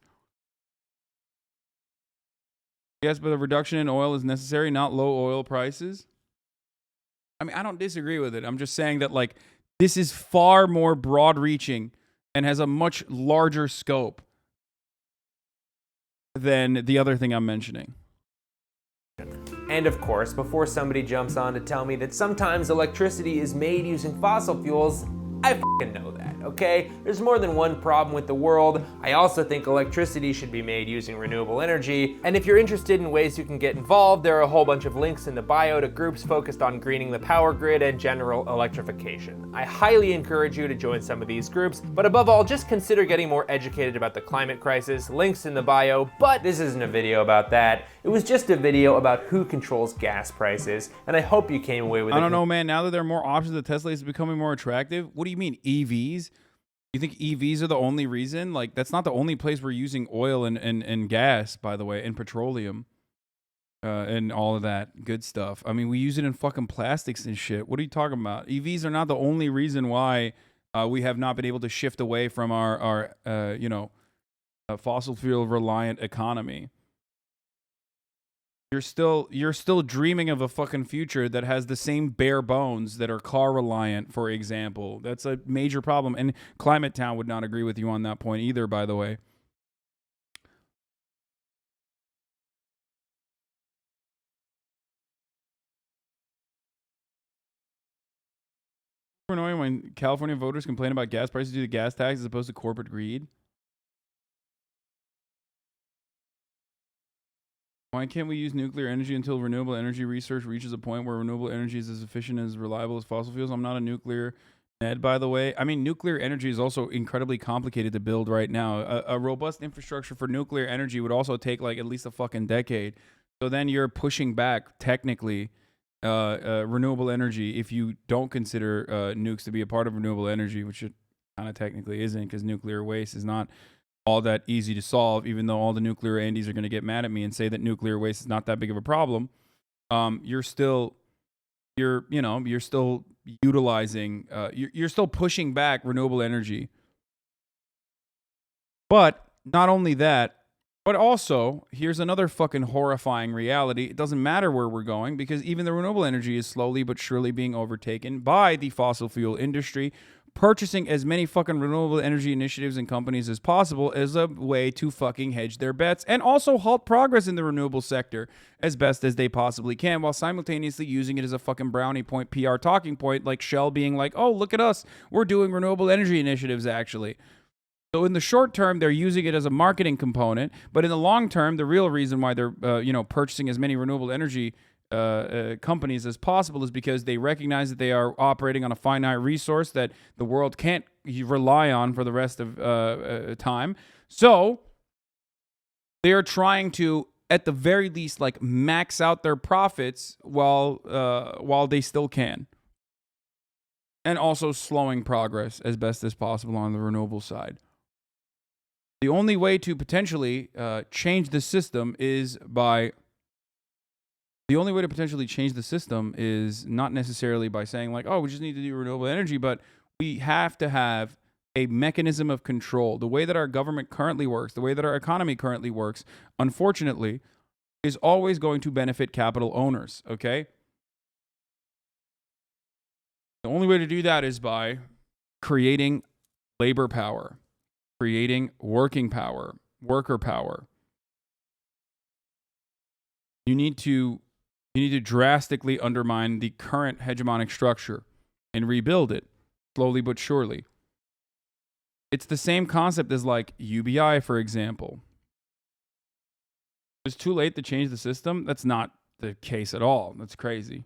Yes, but a reduction in oil is necessary, not low oil prices. I mean, I don't disagree with it. I'm just saying that, like, this is far more broad-reaching and has a much larger scope than the other thing I'm mentioning. And of course, before somebody jumps on to tell me that sometimes electricity is made using fossil fuels, I fucking know that, okay? There's more than one problem with the world. I also think electricity should be made using renewable energy. And if you're interested in ways you can get involved, there are a whole bunch of links in the bio to groups focused on greening the power grid and general electrification. I highly encourage you to join some of these groups, but above all, just consider getting more educated about the climate crisis. Links in the bio, but this isn't a video about that. It was just a video about who controls gas prices, and I hope you came away with I don't know, man. Now that there are more options, the Tesla is becoming more attractive. What do you mean, EVs? You think EVs are the only reason? Like, that's not the only place we're using oil and gas, by the way, and petroleum and all of that good stuff. I mean, we use it in fucking plastics and shit. What are you talking about? EVs are not the only reason why we have not been able to shift away from our fossil fuel reliant economy. You're still dreaming of a fucking future that has the same bare bones that are car reliant, for example. That's a major problem. And Climate Town would not agree with you on that point either, by the way. Annoying when California voters complain about gas prices due to gas tax as opposed to corporate greed. Why can't we use nuclear energy until renewable energy research reaches a point where renewable energy is as efficient and as reliable as fossil fuels? I'm not a nuclear ned, by the way. I mean, nuclear energy is also incredibly complicated to build right now. A robust infrastructure for nuclear energy would also take like at least a fucking decade. So then you're pushing back technically renewable energy if you don't consider nukes to be a part of renewable energy, which it kind of technically isn't, because nuclear waste is not all that easy to solve, even though all the nuclear Andes are going to get mad at me and say that nuclear waste is not that big of a problem. You're still utilizing, you're still pushing back renewable energy. But not only that, but also, here's another fucking horrifying reality. It doesn't matter where we're going because even the renewable energy is slowly but surely being overtaken by the fossil fuel industry, purchasing as many fucking renewable energy initiatives and companies as possible as a way to fucking hedge their bets and also halt progress in the renewable sector as best as they possibly can, while simultaneously using it as a fucking brownie point PR talking point, like Shell being like, oh, look at us, we're doing renewable energy initiatives actually. So in the short term, they're using it as a marketing component, but in the long term, the real reason why they're purchasing as many renewable energy companies as possible is because they recognize that they are operating on a finite resource that the world can't rely on for the rest of time. So they are trying to, at the very least, like max out their profits while they still can, and also slowing progress as best as possible on the renewable side. The only way to potentially change the system is not necessarily by saying like, oh, we just need to do renewable energy, but we have to have a mechanism of control. The way that our government currently works, the way that our economy currently works, unfortunately, is always going to benefit capital owners, okay? The only way to do that is by creating labor power, creating working power, worker power. You need to drastically undermine the current hegemonic structure and rebuild it slowly but surely. It's the same concept as like UBI, for example. It's too late to change the system. That's not the case at all. That's crazy.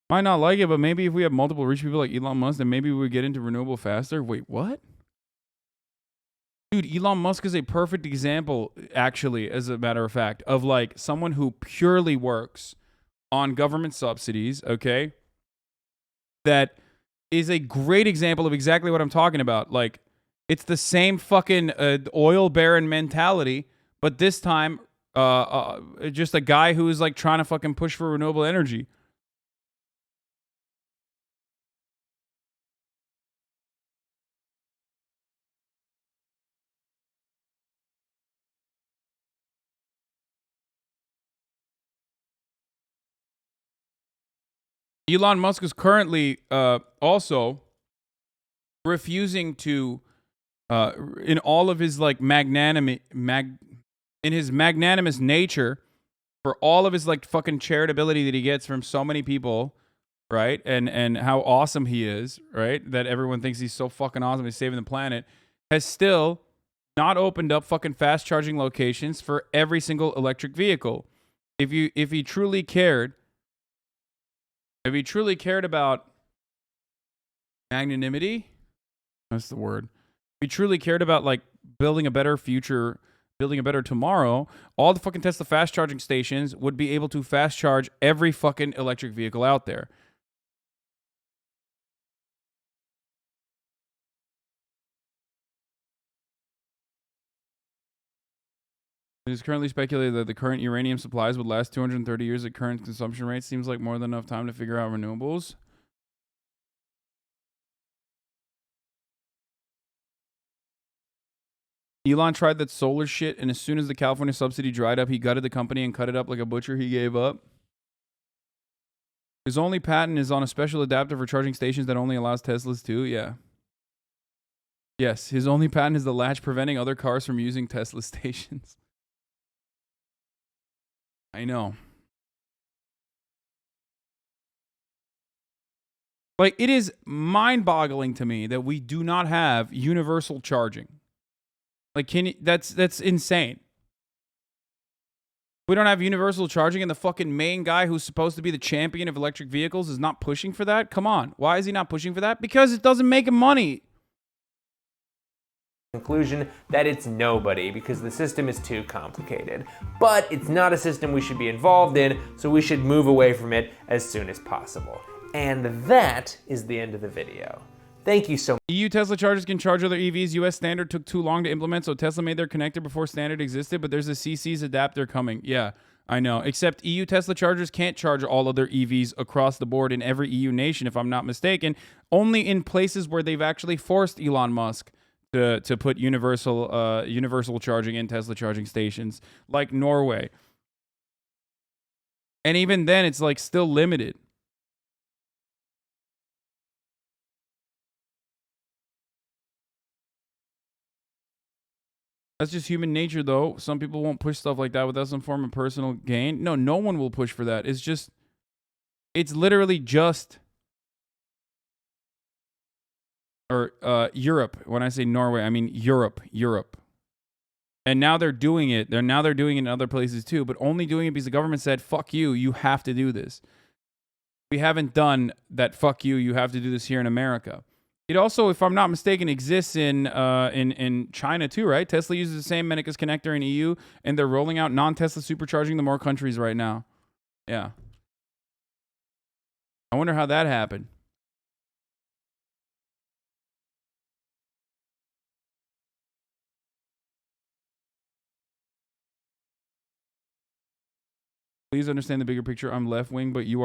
Might not like it, but maybe if we have multiple rich people like Elon Musk, then maybe we would get into renewable faster. Wait, what? Dude, Elon Musk is a perfect example, actually, as a matter of fact, of like someone who purely works on government subsidies, okay? That is a great example of exactly what I'm talking about. Like, it's the same fucking oil baron mentality, but this time, just a guy who is like trying to fucking push for renewable energy. Elon Musk is currently also refusing to, in all of his like in his magnanimous nature, for all of his like fucking charitability that he gets from so many people, right? And how awesome he is, right? That everyone thinks he's so fucking awesome, he's saving the planet, has still not opened up fucking fast charging locations for every single electric vehicle. If he truly cared about magnanimity, that's the word. If he truly cared about like building a better future, building a better tomorrow, all the fucking Tesla fast charging stations would be able to fast charge every fucking electric vehicle out there. It is currently speculated that the current uranium supplies would last 230 years at current consumption rates. Seems like more than enough time to figure out renewables. Elon tried that solar shit, and as soon as the California subsidy dried up, he gutted the company and cut it up like a butcher. He gave up. His only patent is on a special adapter for charging stations that only allows Teslas to. Yeah. Yes, his only patent is the latch preventing other cars from using Tesla stations. I know. Like, it is mind-boggling to me that we do not have universal charging. Like, that's insane. We don't have universal charging, and the fucking main guy who's supposed to be the champion of electric vehicles is not pushing for that? Come on. Why is he not pushing for that? Because it doesn't make him money. Conclusion that it's nobody because the system is too complicated. But it's not a system we should be involved in, so we should move away from it as soon as possible. And that is the end of the video. Thank you so much. EU Tesla chargers can charge other EVs. US standard took too long to implement, so Tesla made their connector before standard existed, but there's a CC's adapter coming. Yeah, I know. Except EU Tesla chargers can't charge all other EVs across the board in every EU nation, if I'm not mistaken. Only in places where they've actually forced Elon Musk to put universal charging in Tesla charging stations, like Norway. And even then, it's like still limited. That's just human nature, though. Some people won't push stuff like that without some form of personal gain. No, no one will push for that. It's literally just, or Europe. When I say Norway, I mean Europe. And now they're doing it. They're doing it in other places too, but only doing it because the government said, fuck you, you have to do this. We haven't done that, fuck you, you have to do this here in America. It also, if I'm not mistaken, exists in China too, right? Tesla uses the same Mennekes connector in EU, and they're rolling out non-Tesla supercharging to more countries right now. Yeah. I wonder how that happened. Please understand the bigger picture. I'm left wing, but you are